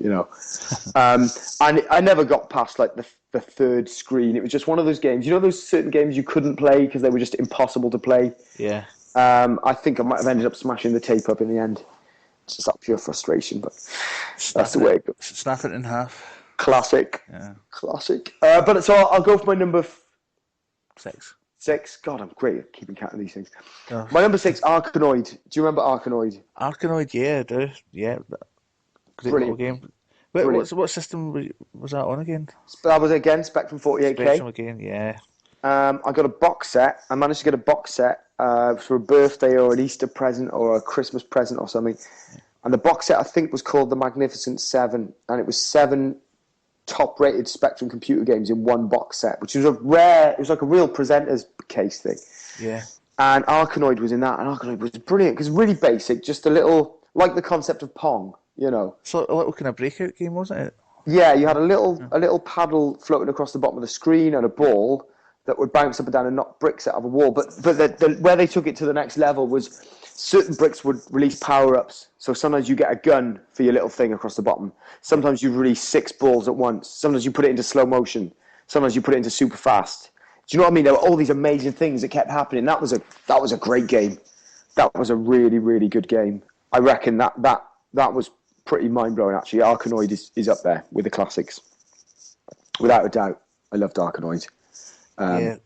And I never got past like the third screen. It was just one of those games. Those certain games you couldn't play because they were just impossible to play? Yeah. I think I might have ended up smashing the tape up in the end. It's just that pure frustration, but that's the way it goes. Snap it in half. Classic. Yeah. Classic. But so I'll go for my number 6. 6. God, I'm great at keeping count of these things. Oh. My number 6, Arkanoid. Do you remember Arkanoid? Arkanoid, yeah, I do. Yeah. Great little game. Wait, what system was that on again? That was again Spectrum 48K. Spectrum again, yeah. I got a box set. I managed to get a box set for a birthday or an Easter present or a Christmas present or something. And the box set, I think, was called The Magnificent Seven. And it was 7 top-rated Spectrum computer games in one box set, which was it was like a real presenter's case thing. Yeah. And Arkanoid was in that, and Arkanoid was brilliant, because really basic, just a little, like the concept of Pong, you know. So a little kind of breakout game, wasn't it? Yeah, you had a little paddle floating across the bottom of the screen and a ball that would bounce up and down and knock bricks out of a wall. But where they took it to the next level was certain bricks would release power-ups. So sometimes you get a gun for your little thing across the bottom. Sometimes you release 6 balls at once. Sometimes you put it into slow motion. Sometimes you put it into super fast. Do you know what I mean? There were all these amazing things that kept happening. That was a great game. That was a really, really good game. I reckon that was pretty mind-blowing, actually. Arkanoid is up there with the classics. Without a doubt. I loved Arkanoid. Yeah.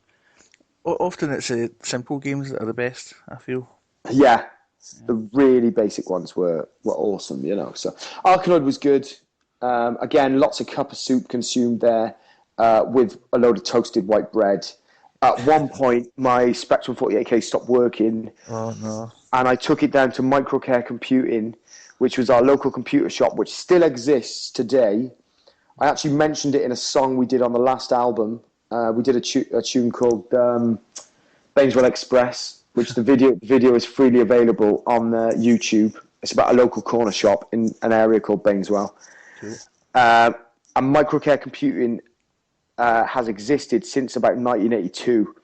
Often it's simple games that are the best, I feel. Yeah. The really basic ones were awesome, you know. So Arkanoid was good. Again, lots of cup of soup consumed there with a load of toasted white bread. At one point, my Spectrum 48K stopped working. Oh, no. And I took it down to Microcare Computing, which was our local computer shop, which still exists today. I actually mentioned it in a song we did on the last album. We did a tune called Bainswell Express, which the video is freely available on YouTube. It's about a local corner shop in an area called Bainswell. Cool. And Microcare Computing has existed since about 1982.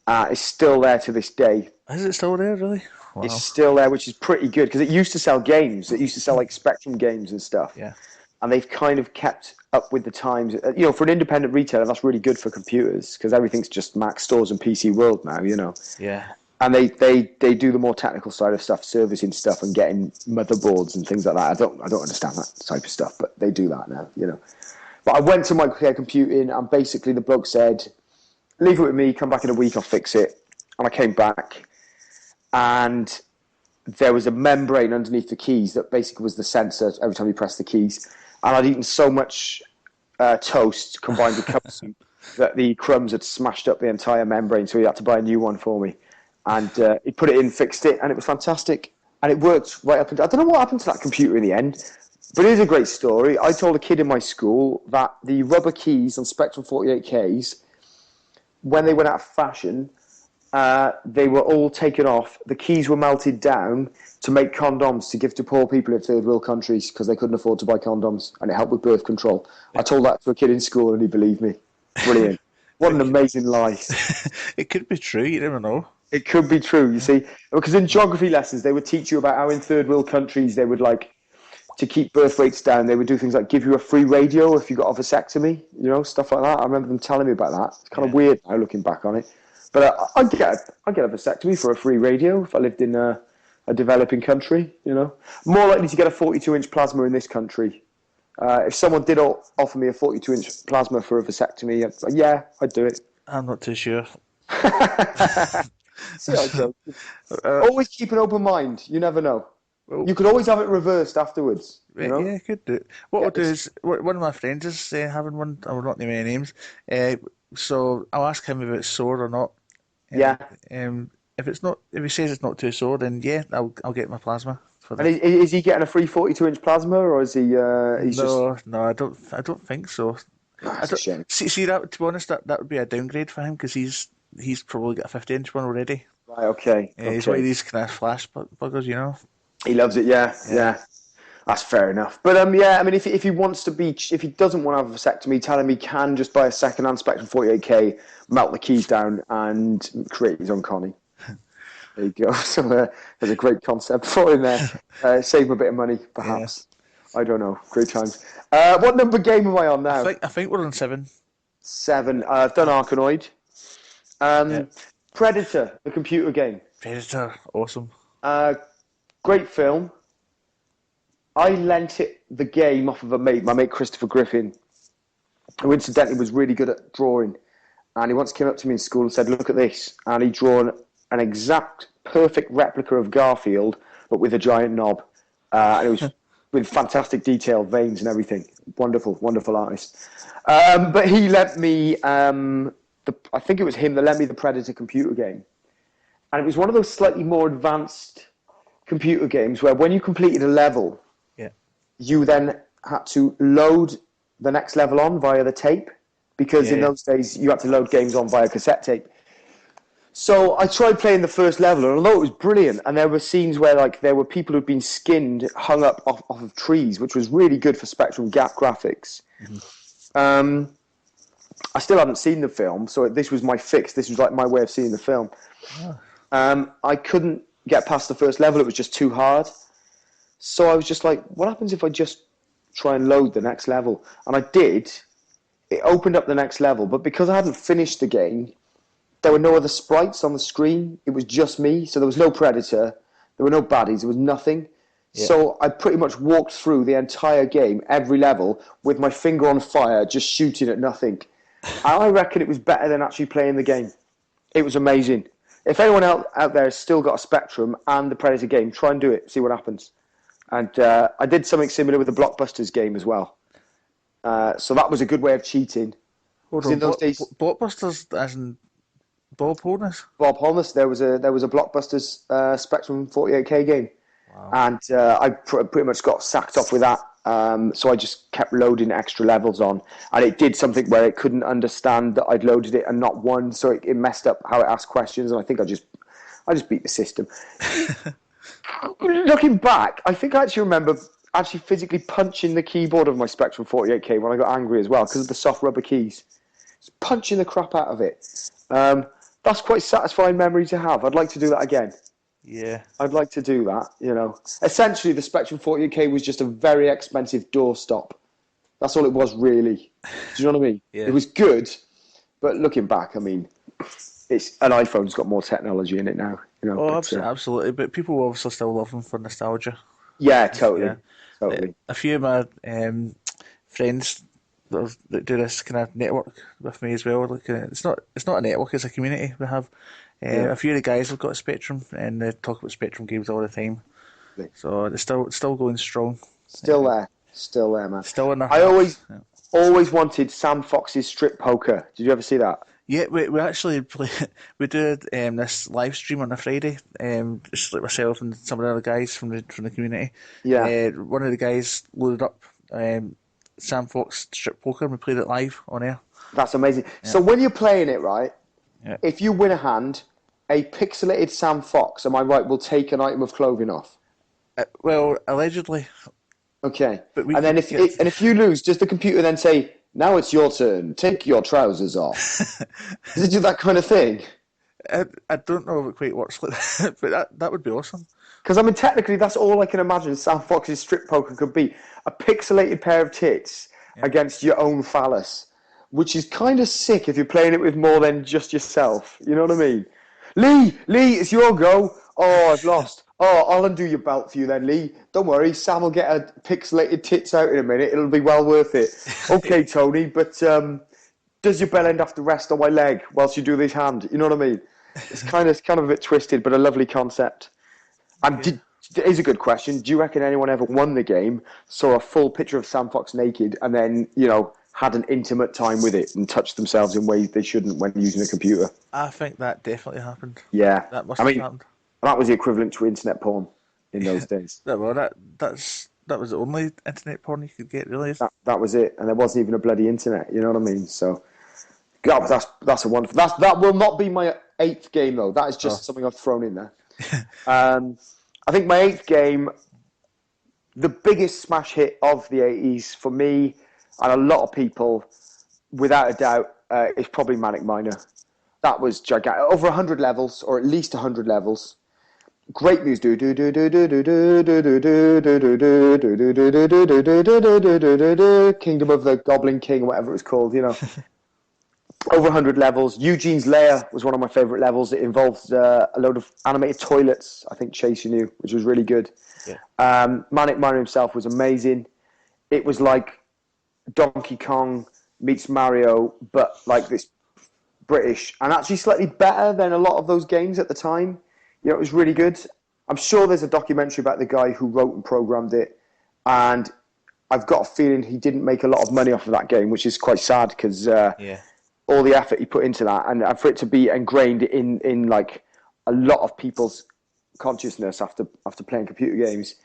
It's still there to this day. Is it still there, really? Wow. It's still there, which is pretty good, because it used to sell games. It used to sell like Spectrum games and stuff. Yeah. And they've kind of kept up with the times. You know, for an independent retailer, that's really good for computers, because everything's just Mac stores and PC World now, you know. Yeah. And they do the more technical side of stuff, servicing stuff and getting motherboards and things like that. I don't understand that type of stuff, but they do that now, you know. But I went to Microcare Computing, and basically the bloke said, leave it with me, come back in a week, I'll fix it. And I came back, and there was a membrane underneath the keys that basically was the sensor every time you press the keys. And I'd eaten so much toast combined with cup soup that the crumbs had smashed up the entire membrane, so he had to buy a new one for me. And he put it in, fixed it, and it was fantastic. And it worked right up until... I don't know what happened to that computer in the end, but it is a great story. I told a kid in my school that the rubber keys on Spectrum 48Ks, when they went out of fashion, they were all taken off. The keys were melted down to make condoms to give to poor people in third world countries because they couldn't afford to buy condoms, and it helped with birth control. I told that to a kid in school, and he believed me. Brilliant. What an amazing lie. It could be true, you never know. It could be true, you see. Because in geography lessons, they would teach you about how in third world countries they would, like, to keep birth rates down, they would do things like give you a free radio if you got a vasectomy, you know, stuff like that. I remember them telling me about that. It's kind of weird now looking back on it. But I'd get a vasectomy for a free radio if I lived in a developing country, you know. More likely to get a 42-inch plasma in this country. If someone did offer me a 42-inch plasma for a vasectomy, I'd do it. I'm not too sure. Always keep an open mind. You never know. Well, you could always have it reversed afterwards. You know? Yeah, I could do it. What I'll do is, one of my friends is having one, I will not name any names, so I'll ask him if it's sore or not. If he says it's not too sore, then yeah, I'll get my plasma. And is he getting a free 42-inch plasma, or is he? No, I don't think so. That's a shame. See that, to be honest, that would be a downgrade for him, because he's probably got a 50-inch one already. Right. Okay. He's one of these kind of flash buggers, you know. He loves it. Yeah. That's fair enough. But I mean, if he wants to if he doesn't want to have a vasectomy, tell him he can just buy a second-hand Spectrum 48K, melt the keys down, and create his own Connie. There you go. So there's a great concept for him there. Save him a bit of money, perhaps. Yeah. I don't know. Great times. What number game am I on now? I think we're on 7. 7. I've done Arkanoid. Predator, the computer game. Predator, awesome. Great film. I lent the game off of my mate Christopher Griffin, who incidentally was really good at drawing. And he once came up to me in school and said, look at this. And he'd drawn an exact, perfect replica of Garfield, but with a giant knob. And it was with fantastic detail, veins and everything. Wonderful, wonderful artist. But he lent me I think it was him that lent me the Predator computer game. And it was one of those slightly more advanced computer games where when you completed a level, you then had to load the next level on via the tape, because in those days you had to load games on via cassette tape. So I tried playing the first level, and although it was brilliant, and there were scenes where like there were people who'd been skinned, hung up off of trees, which was really good for Spectrum Gap graphics. I still haven't seen the film, so this was my fix. This was like my way of seeing the film. I couldn't get past the first level. It was just too hard. So I was just like, what happens if I just try and load the next level? And I did. It opened up the next level, but because I hadn't finished the game, there were no other sprites on the screen. It was just me, so there was no Predator. There were no baddies. There was nothing. Yeah. So I pretty much walked through the entire game, every level, with my finger on fire, just shooting at nothing. And I reckon it was better than actually playing the game. It was amazing. If anyone out there has still got a Spectrum and the Predator game, try and do it, see what happens. And I did something similar with the Blockbusters game as well. So that was a good way of cheating. In those days, Blockbusters, as in Bob Holness? Bob Holness. There was a Blockbusters Spectrum 48K game. Wow. And I pretty much got sacked off with that. So I just kept loading extra levels on, and it did something where it couldn't understand that I'd loaded it and not one, so it messed up how it asked questions, and I think I just beat the system. Looking back, I think I actually remember physically punching the keyboard of my Spectrum 48K when I got angry as well, because of the soft rubber keys. Just punching the crap out of it. That's quite a satisfying memory to have. I'd like to do that again. Yeah. I'd like to do that, you know. Essentially, the Spectrum 48K was just a very expensive doorstop. That's all it was, really. Do you know what I mean? Yeah. It was good, but looking back, I mean, it's an iPhone's got more technology in it now. You know, oh, absolutely. But people obviously still love them for nostalgia. Yeah, totally. Yeah. Totally. A few of my friends that do this kind of network with me as well. Like, it's not a network; it's a community. We have a few of the guys have got a Spectrum, and they talk about Spectrum games all the time. Right. So it's still going strong. Still there, man. Still in there. I always wanted Sam Fox's Strip Poker. Did you ever see that? Yeah, we actually play. We do this live stream on a Friday. Just like myself and some of the other guys from the community. Yeah. One of the guys loaded up Sam Fox Strip Poker, and we played it live on air. That's amazing. Yeah. So when you're playing it, right? Yeah. If you win a hand, a pixelated Sam Fox, am I right, will take an item of clothing off? Well, allegedly. Okay. And then if you lose, does the computer then say, now it's your turn, take your trousers off? Does it do that kind of thing? I don't know if it quite works like that, but that would be awesome. Because, I mean, technically, that's all I can imagine Sam Fox's Strip Poker could be. A pixelated pair of tits against your own phallus, which is kind of sick if you're playing it with more than just yourself. You know what I mean? Lee, it's your go. Oh, I've lost. Oh, I'll undo your belt for you then, Lee. Don't worry, Sam will get a pixelated tits out in a minute. It'll be well worth it. Okay, Tony, but does your bell end have to rest on my leg whilst you do this hand? You know what I mean? It's kind of a bit twisted, but a lovely concept. And it is a good question. Do you reckon anyone ever won the game, saw a full picture of Sam Fox naked, and then, you know, had an intimate time with it and touched themselves in ways they shouldn't when using a computer? I think that definitely happened. Yeah. That must have happened. That was the equivalent to internet porn in those days. Well, that was the only internet porn you could get, really. That was it, and there wasn't even a bloody internet. You know what I mean? So, God, that's a wonderful. That will not be my 8th game though. That is just something I've thrown in there. I think my 8th game, the biggest smash hit of the 80s for me and a lot of people, without a doubt, is probably Manic Miner. That was gigantic. Over 100 levels, or at least 100 levels. Great music. Kingdom of the Goblin King, whatever it was called, you know. Over 100 levels. Eugene's Lair was one of my favourite levels. It involved a load of animated toilets, I think, chasing you, which was really good. Yeah. Manic Miner himself was amazing. It was like Donkey Kong meets Mario, but like this British, and actually slightly better than a lot of those games at the time. You know, it was really good. I'm sure there's a documentary about the guy who wrote and programmed it, and I've got a feeling he didn't make a lot of money off of that game, which is quite sad because all the effort he put into that, and for it to be ingrained in like a lot of people's consciousness after playing computer games,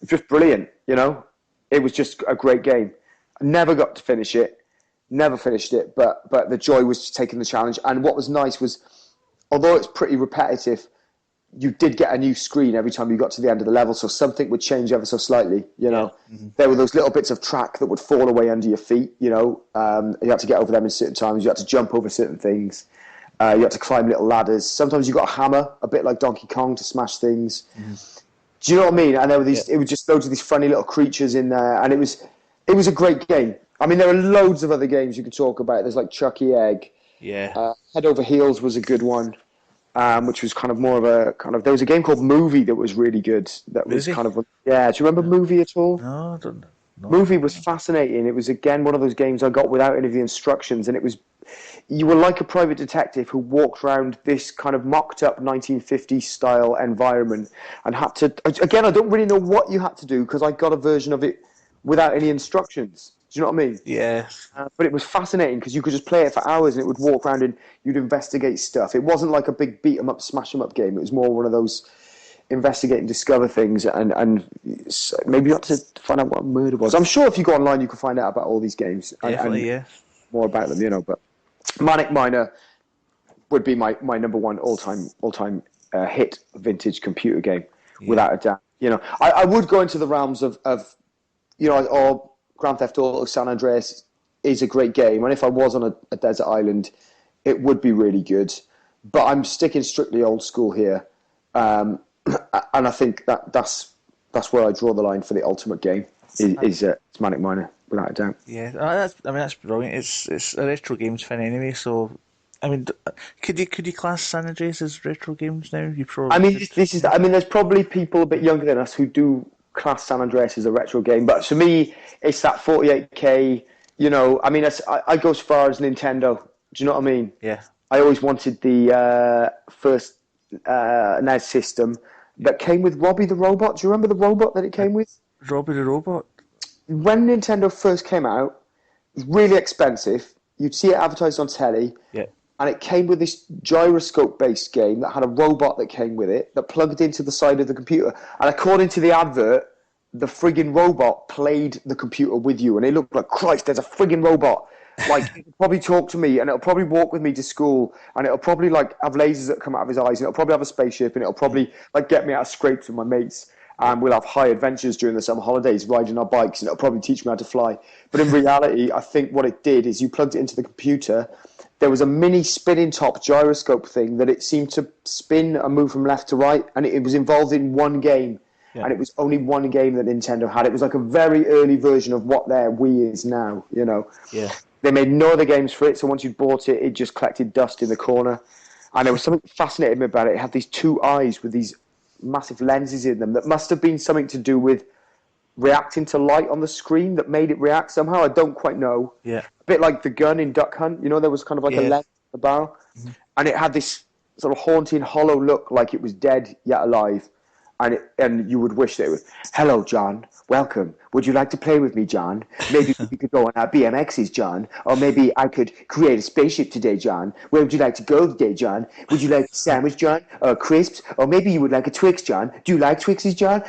it's just brilliant. You know, it was just a great game. I never got to finish it, never finished it, but the joy was taking the challenge. And what was nice was, although it's pretty repetitive, you did get a new screen every time you got to the end of the level, so something would change ever so slightly, you know. Yeah. Mm-hmm. There were those little bits of track that would fall away under your feet, you know. You had to get over them in certain times. You had to jump over certain things. You had to climb little ladders. Sometimes you got a hammer, a bit like Donkey Kong, to smash things. Mm-hmm. Do you know what I mean? And there were these. Yeah. It was just loads of these funny little creatures in there, and it was a great game. I mean, there are loads of other games you could talk about. There's like Chucky Egg. Yeah. Head Over Heels was a good one. Which was kind of more of a kind of. There was a game called Movie that was really good. That was kind of. Yeah, do you remember Movie at all? No, I don't. No. Movie was fascinating. It was again one of those games I got without any of the instructions, and it was. You were like a private detective who walked around this kind of mocked-up 1950s style environment and had to. Again, I don't really know what you had to do because I got a version of it without any instructions. Do you know what I mean? Yeah. But it was fascinating because you could just play it for hours and it would walk around and you'd investigate stuff. It wasn't like a big beat 'em up, smash 'em up game. It was more one of those investigate and discover things and maybe you have to find out what a murder was. I'm sure if you go online you can find out about all these games. Definitely, and more about them, you know. But Manic Miner would be my number one all-time hit vintage computer game, without a doubt. You know, I would go into the realms of you know, or Grand Theft Auto San Andreas is a great game, and if I was on a desert island, it would be really good. But I'm sticking strictly old school here, and I think that's where I draw the line for the ultimate game. Is Manic Miner, without a doubt. Yeah, that's brilliant. It's a retro games fan anyway, so. I mean, could you class San Andreas as retro games now? You probably. I mean, this is. I mean, there's probably people a bit younger than us who do class San Andreas as a retro game, but to me, it's that 48K. You know, I mean, I go as far as Nintendo. Do you know what I mean? Yeah. I always wanted the first NES system that came with Robbie the Robot. Do you remember the robot that it came with? Robbie the Robot. When Nintendo first came out, it was really expensive. You'd see it advertised on telly. Yeah. And it came with this gyroscope-based game that had a robot that came with it that plugged into the side of the computer. And according to the advert, the friggin' robot played the computer with you. And it looked like, Christ, there's a friggin' robot. Like, it'll probably talk to me, and it'll probably walk with me to school, and it'll probably, like, have lasers that come out of his eyes, and it'll probably have a spaceship, and it'll probably, like, get me out of scrapes with my mates. And we'll have high adventures during the summer holidays, riding our bikes, and it'll probably teach me how to fly. But in reality, I think what it did is you plugged it into the computer. There was a mini spinning top gyroscope thing that it seemed to spin and move from left to right, and it was involved in one game. Yeah. And it was only one game that Nintendo had. It was like a very early version of what their Wii is now, you know. Yeah. They made no other games for it, so once you bought it, it just collected dust in the corner. And there was something fascinating me about it. It had these two eyes with these massive lenses in them that must have been something to do with reacting to light on the screen that made it react somehow. I don't quite know. Yeah. A bit like the gun in Duck Hunt, you know, there was kind of like a lens in the barrel. Mm-hmm. And it had this sort of haunting, hollow look like it was dead yet alive. And you would wish they would, hello, John, welcome. Would you like to play with me, John? Maybe we could go on our BMXs, John. Or maybe I could create a spaceship today, John. Where would you like to go today, John? Would you like a sandwich, John? Or crisps? Or maybe you would like a Twix, John. Do you like Twixes, John?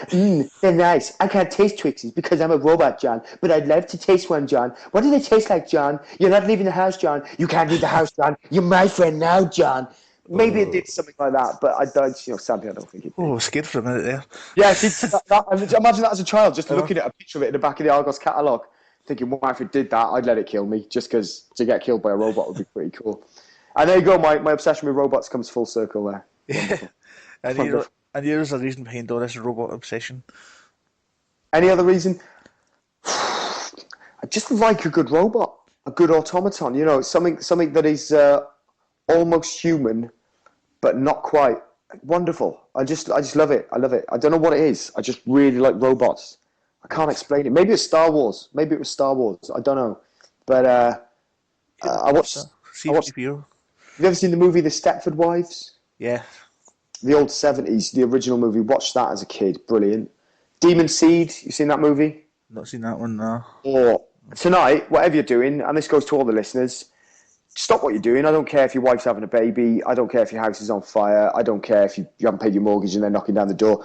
They're nice. I can't taste Twixes because I'm a robot, John. But I'd love to taste one, John. What do they taste like, John? You're not leaving the house, John. You can't leave the house, John. You're my friend now, John. Maybe it did something like that, but I don't, sadly, I don't think it did. Oh, scared for a minute there. Yeah, imagine that as a child, just looking at a picture of it in the back of the Argos catalogue, thinking, well, if it did that, I'd let it kill me, just because to get killed by a robot would be pretty cool. And there you go, my obsession with robots comes full circle there. Yeah. And here's a reason behind all this robot obsession. Any other reason? I just like a good robot, a good automaton, something that is almost human, but not quite. Wonderful. I just love it. I love it. I don't know what it is. I just really like robots. I can't explain it. Maybe it's Star Wars. Maybe it was Star Wars. I don't know. But I watched. Have you ever seen the movie The Stepford Wives? Yeah. The old 70s, the original movie. Watched that as a kid. Brilliant. Demon Seed. You seen that movie? Not seen that one, no. Or tonight, whatever you're doing, and this goes to all the listeners, stop what you're doing. I don't care if your wife's having a baby. I don't care if your house is on fire. I don't care if you haven't paid your mortgage and they're knocking down the door.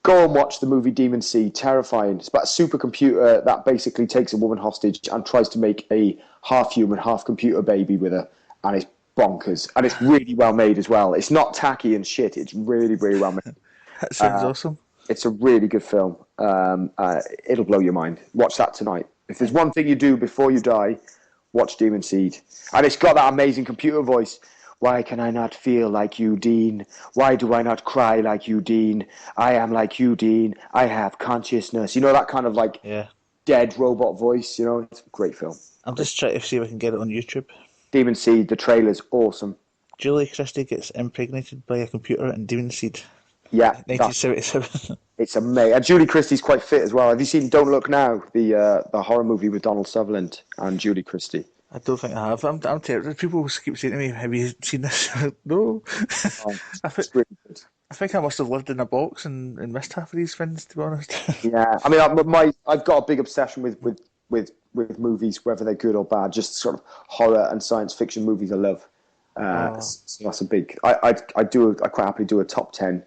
Go and watch the movie Demon Seed. Terrifying. It's about a supercomputer that basically takes a woman hostage and tries to make a half-human, half-computer baby with her. And it's bonkers. And it's really well made as well. It's not tacky and shit. It's really, really well made. That sounds awesome. It's a really good film. It'll blow your mind. Watch that tonight. If there's one thing you do before you die, watch Demon Seed. And it's got that amazing computer voice. Why can I not feel like you, Dean? Why do I not cry like you, Dean? I am like you, Dean. I have consciousness. You know, that kind of like dead robot voice, you know? It's a great film. I'm just trying to see if I can get it on YouTube. Demon Seed, the trailer's awesome. Julie Christie gets impregnated by a computer in Demon Seed. Yeah. 1977. It's amazing. And Julie Christie's quite fit as well. Have you seen Don't Look Now, the horror movie with Donald Sutherland and Julie Christie? I don't think I have. I'm terrified. People keep saying to me, "Have you seen this?" No. It's really good. I think I must have lived in a box and missed half of these things, to be honest. Yeah, I mean, I've got a big obsession with movies, whether they're good or bad. Just sort of horror and science fiction movies I love. So that's a big. I quite happily do a top 10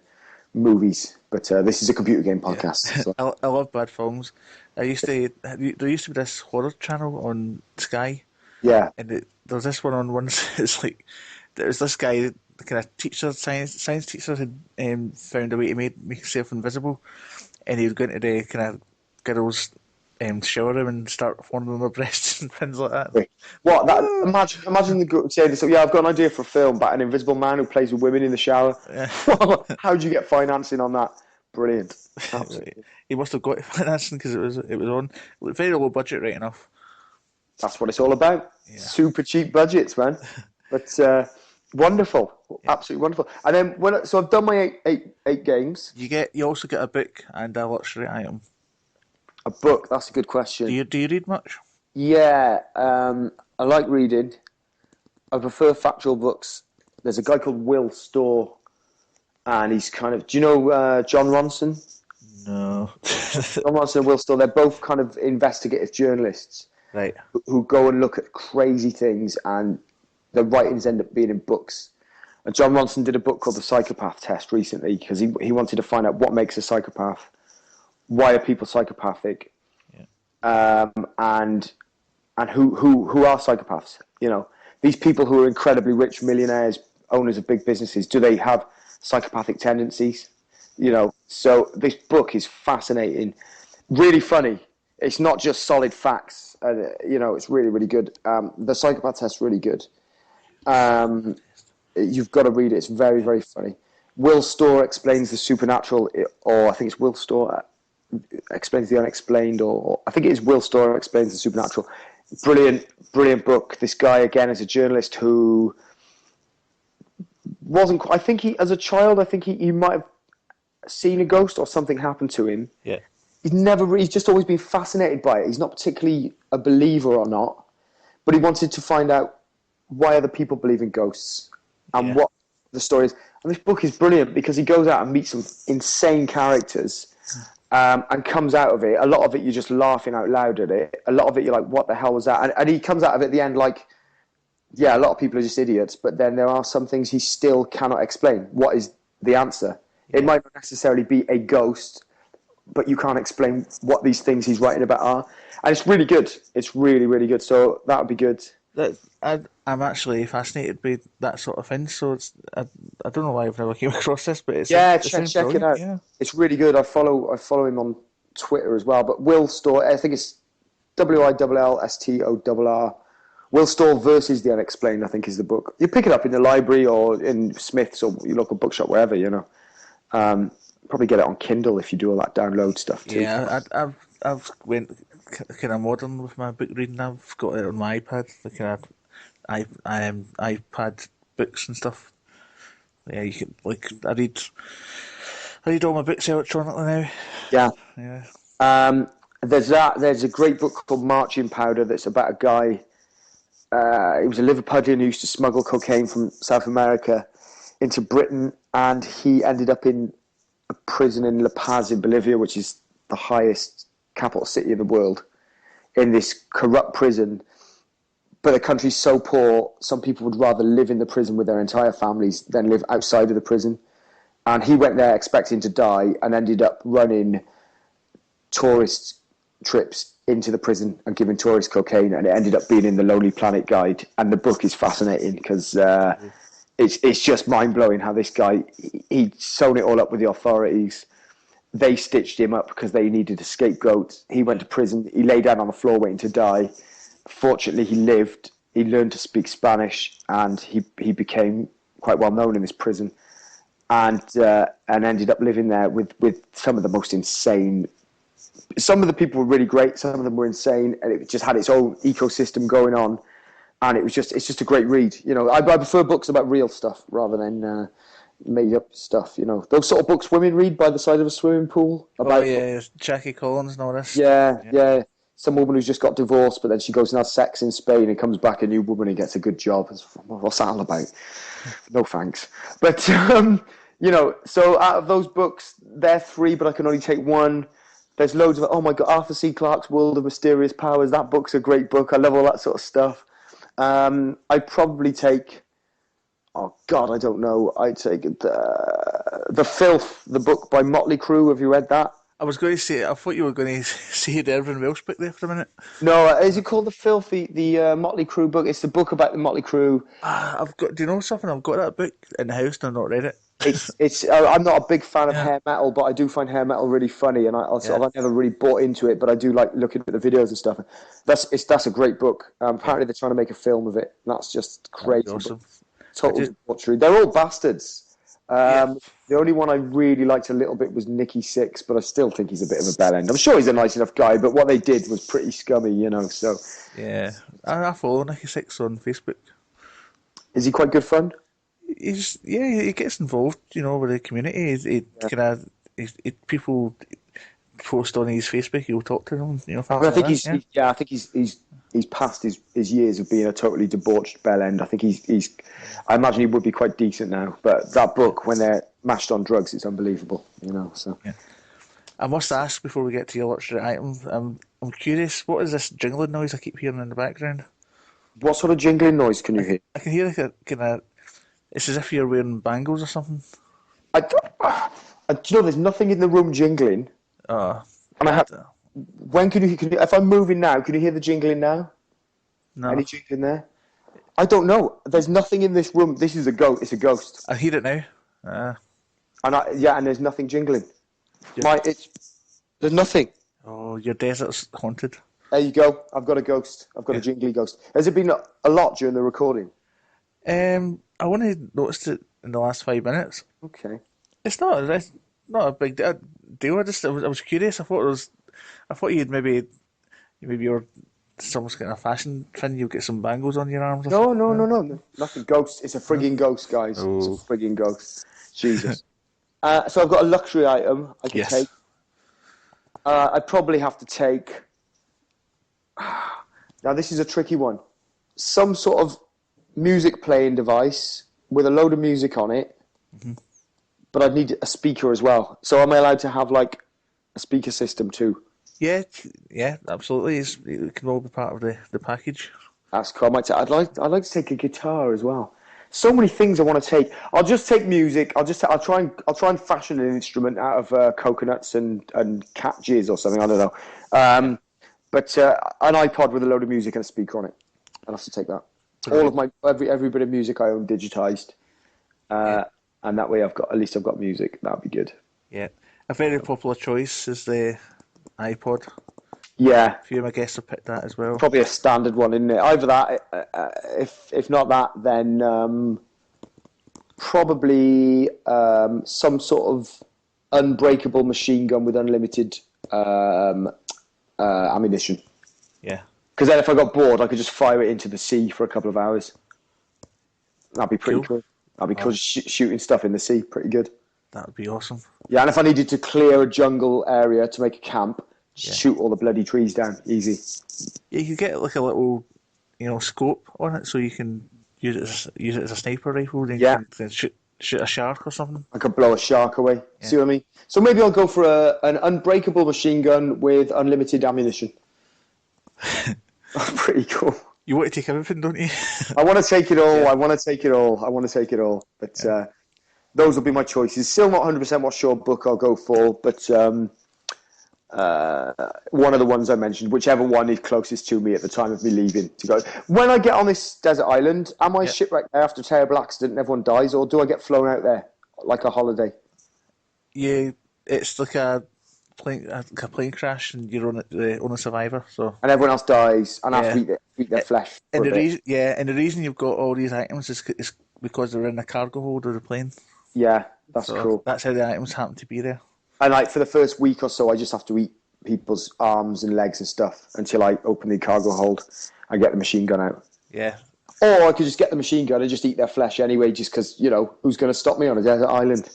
movies, but this is a computer game podcast. Yeah. So. I love bad films. There used to be this horror channel on Sky. Yeah. And there was this one on once. It's like there was this guy, the kind of teacher, science teacher, had found a way to make himself invisible, and he would go into the kind of girls' shower room and start forming their breasts and things like that. What? Imagine the girl saying this. Yeah, I've got an idea for a film about an invisible man who plays with women in the shower. Yeah. How do you get financing on that? Brilliant. Absolutely. He must have got financing because it was on very low budget, right enough. That's what it's all about. Yeah. Super cheap budgets, man. But wonderful, absolutely wonderful. And then so I've done my eight games. You also get a book and a luxury item. A book. That's a good question. Do you read much? Yeah, I like reading. I prefer factual books. There's a guy called Will Storr, and he's kind of. Do you know John Ronson? No. John Ronson and Will Storr. They're both kind of investigative journalists. Right. Who go and look at crazy things, and the writings end up being in books. And John Ronson did a book called The Psychopath Test recently because he wanted to find out what makes a psychopath, why are people psychopathic, and who are psychopaths. You know, these people who are incredibly rich, millionaires, owners of big businesses, do they have psychopathic tendencies? You know, so this book is fascinating, really funny. It's not just solid facts. You know, it's really, really good. The Psychopath Test is really good. You've got to read it. It's very, very funny. Will Storr explains the supernatural, or I think it's Will Storr explains the unexplained, or I think it is Will Storr explains the supernatural. Brilliant, brilliant book. This guy, again, is a journalist who wasn't... I think as a child, he might have seen a ghost or something happened to him. Yeah. He's just always been fascinated by it. He's not particularly a believer or not, but he wanted to find out why other people believe in ghosts and what the story is. And this book is brilliant because he goes out and meets some insane characters and comes out of it. A lot of it, you're just laughing out loud at it. A lot of it, you're like, what the hell was that? And he comes out of it at the end like, yeah, a lot of people are just idiots, but then there are some things he still cannot explain. What is the answer? Yeah. It might not necessarily be a ghost, but you can't explain what these things he's writing about are. And it's really good. It's really, really good. So that would be good. I'm actually fascinated by that sort of thing. So I don't know why I've never came across this, but check it out. Yeah. It's really good. I follow him on Twitter as well. But Will Storr, I think it's WILLSTORR. Will Storr versus the Unexplained, I think, is the book. You pick it up in the library or in Smith's or your local bookshop, wherever, you know. Probably get it on Kindle if you do all that download stuff too. Yeah, I've went kind of modern with my book reading. I've got it on my iPad, the kind of iPad books and stuff. Yeah, you can I read all my books electronically now. Yeah. There's a great book called Marching Powder that's about a guy. He was a Liverpudlian who used to smuggle cocaine from South America into Britain, and he ended up in a prison in La Paz in Bolivia, which is the highest capital city in the world, in this corrupt prison. but the country's so poor, some people would rather live in the prison with their entire families than live outside of the prison. And he went there expecting to die and ended up running tourist trips into the prison and giving tourists cocaine, and it ended up being in the Lonely Planet Guide. And the book is fascinating because it's just mind-blowing how this guy, he'd sewn it all up with the authorities. They stitched him up because they needed a scapegoat. He went to prison. He lay down on the floor waiting to die. Fortunately, he lived. He learned to speak Spanish, and he became quite well known in this prison, and ended up living there with some of the most insane. Some of the people were really great. Some of them were insane, and it just had its own ecosystem going on. And it's just a great read. You know, I prefer books about real stuff rather than made up stuff. You know, those sort of books women read by the side of a swimming pool. About, Jackie Collins and all this. Yeah. Some woman who's just got divorced, but then she goes and has sex in Spain and comes back a new woman and gets a good job. What's that all about? No thanks. But you know, so out of those books, there are 3, but I can only take one. There's loads of, oh my God, Arthur C. Clarke's World of Mysterious Powers. That book's a great book. I love all that sort of stuff. I'd probably take, oh God, I don't know. I'd take The Filth, the book by Motley Crue. Have you read that? I was going to say, I thought you were going to say the Irvin Welsh book there for a minute. No, is it called The Filth, the Motley Crue book? It's the book about the Motley Crue. Do you know something? I've got that book in the house and I've not read it. I'm not a big fan of hair metal, but I do find hair metal really funny, and I've never really bought into it, but I do like looking at the videos and stuff. That's a great book. Apparently they're trying to make a film of it. And that's just crazy. Awesome. Total debauchery. They're all bastards. The only one I really liked a little bit was Nicky Six, but I still think he's a bit of a bell end. I'm sure he's a nice enough guy, but what they did was pretty scummy, you know. So yeah, I follow Nicky Six on Facebook. Is he quite good fun? He gets involved, you know, with the community. People post on his Facebook, he'll talk to them, you know. I think he's past his years of being a totally debauched bell end. I think I imagine he would be quite decent now. But that book, when they're mashed on drugs, it's unbelievable, you know. So yeah. I must ask before we get to your luxury items. I'm curious, what is this jingling noise I keep hearing in the background? What sort of jingling noise can you hear? I can hear like a kind of. It's as if you're wearing bangles or something. Do you know, there's nothing in the room jingling. When can you? If I'm moving now, can you hear the jingling now? No. Any jingling there? I don't know. There's nothing in this room. This is a ghost. It's a ghost. I hear it now. And there's nothing jingling. There's nothing. Oh, your desert's haunted. There you go. I've got a ghost. I've got a jingly ghost. Has it been a lot during the recording? I only noticed it in the last 5 minutes. Okay. It's not a big deal. I was curious. I thought you'd maybe you're someone's getting a fashion thing. You get some bangles on your arms. No. Nothing. Ghost. It's a frigging ghost, guys. Oh. It's a frigging ghost. Jesus. So I've got a luxury item I can take. I'd probably have to take. Now this is a tricky one. Some sort of music playing device with a load of music on it, but I'd need a speaker as well. So am I allowed to have like a speaker system too? Yeah, absolutely. It can all be part of the package. That's cool. I'd like to take a guitar as well. So many things I want to take. I'll just take music. I'll try and fashion an instrument out of coconuts and cat jizz or something. I don't know. But an iPod with a load of music and a speaker on it. I'll have to take that. All of my every bit of music I own digitized, and that way I've got music. That'd be good. Yeah, a very popular choice is the iPod. Yeah, a few of my guests have picked that as well. Probably a standard one, isn't it? Either that, if not that, then probably some sort of unbreakable machine gun with unlimited ammunition. Yeah. Because then if I got bored, I could just fire it into the sea for a couple of hours. That'd be pretty cool. That'd be cool. Shooting stuff in the sea, pretty good. That would be awesome. Yeah, and if I needed to clear a jungle area to make a camp, shoot all the bloody trees down. Easy. Yeah, you could get like a little, scope on it, so you can use it as a sniper rifle. Then you can shoot a shark or something. I could blow a shark away. Yeah. See what I mean? So maybe I'll go for an unbreakable machine gun with unlimited ammunition. Pretty cool. You want to take everything, don't you? I want to take it all. Yeah. I want to take it all. I want to take it all. But those will be my choices. Still not 100% what short book I'll go for, but one of the ones I mentioned, whichever one is closest to me at the time of me leaving to go. When I get on this desert island, am I shipwrecked there after a terrible accident and everyone dies, or do I get flown out there like a holiday? Yeah, it's like a plane crash, and you're the only survivor. So And everyone else dies, and I have to eat their flesh. and for a the bit. reason you've got all these items is because they're in the cargo hold of the plane. Yeah, that's So cool. that's how the items happen to be there. And like for the first week or so, I just have to eat people's arms and legs and stuff until I open the cargo hold and get the machine gun out. Yeah. Or I could just get the machine gun and just eat their flesh anyway, just because, who's going to stop me on a desert island?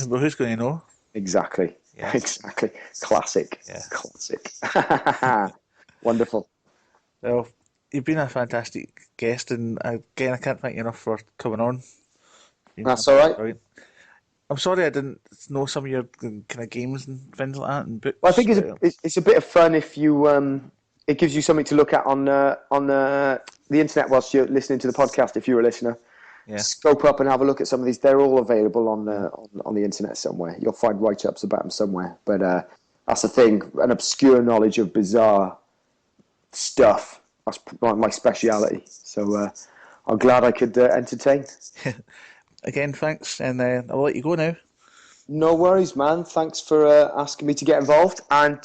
But who's going to know? Exactly. Yes. Exactly. Classic. Yeah. Classic. Wonderful. Well, you've been a fantastic guest, and again, I can't thank you enough for coming on. That's all right. I'm sorry I didn't know some of your kind of games and things like that and books. Well, I think it's a bit of fun if you it gives you something to look at on the internet whilst you're listening to the podcast. If you're a listener, scope up and have a look at some of these. They're all available on the internet somewhere. You'll find write-ups about them somewhere. But that's the thing, an obscure knowledge of bizarre stuff. That's my speciality. So I'm glad I could entertain. Again, thanks, and I'll let you go now. No worries, man. Thanks for asking me to get involved, and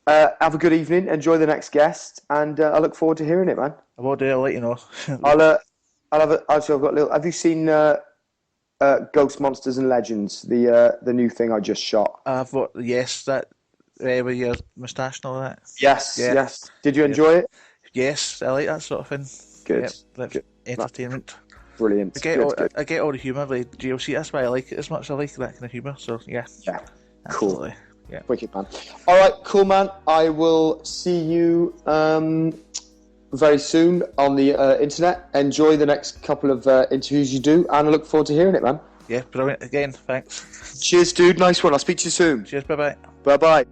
have a good evening. Enjoy the next guest, and I look forward to hearing it, man. I will do. I'll let you know. I'll have actually, I've got a little. Have you seen Ghost Monsters and Legends? The new thing I just shot. Yes, that with your moustache and all that. Yes. Did you enjoy it? Yes, I like that sort of thing. Good. Yep, Good. Entertainment. Brilliant. I get all the humour, like GLC. That's why I like it as much. I like that kind of humour. So yeah. Yeah. Absolutely. Cool. Yeah. Wicked, man. All right, cool, man. I will see you very soon on the internet. Enjoy the next couple of interviews you do, and I look forward to hearing it, man. Yeah, brilliant. Again, thanks. Cheers, dude. Nice one. I'll speak to you soon. Cheers. Bye bye. Bye bye.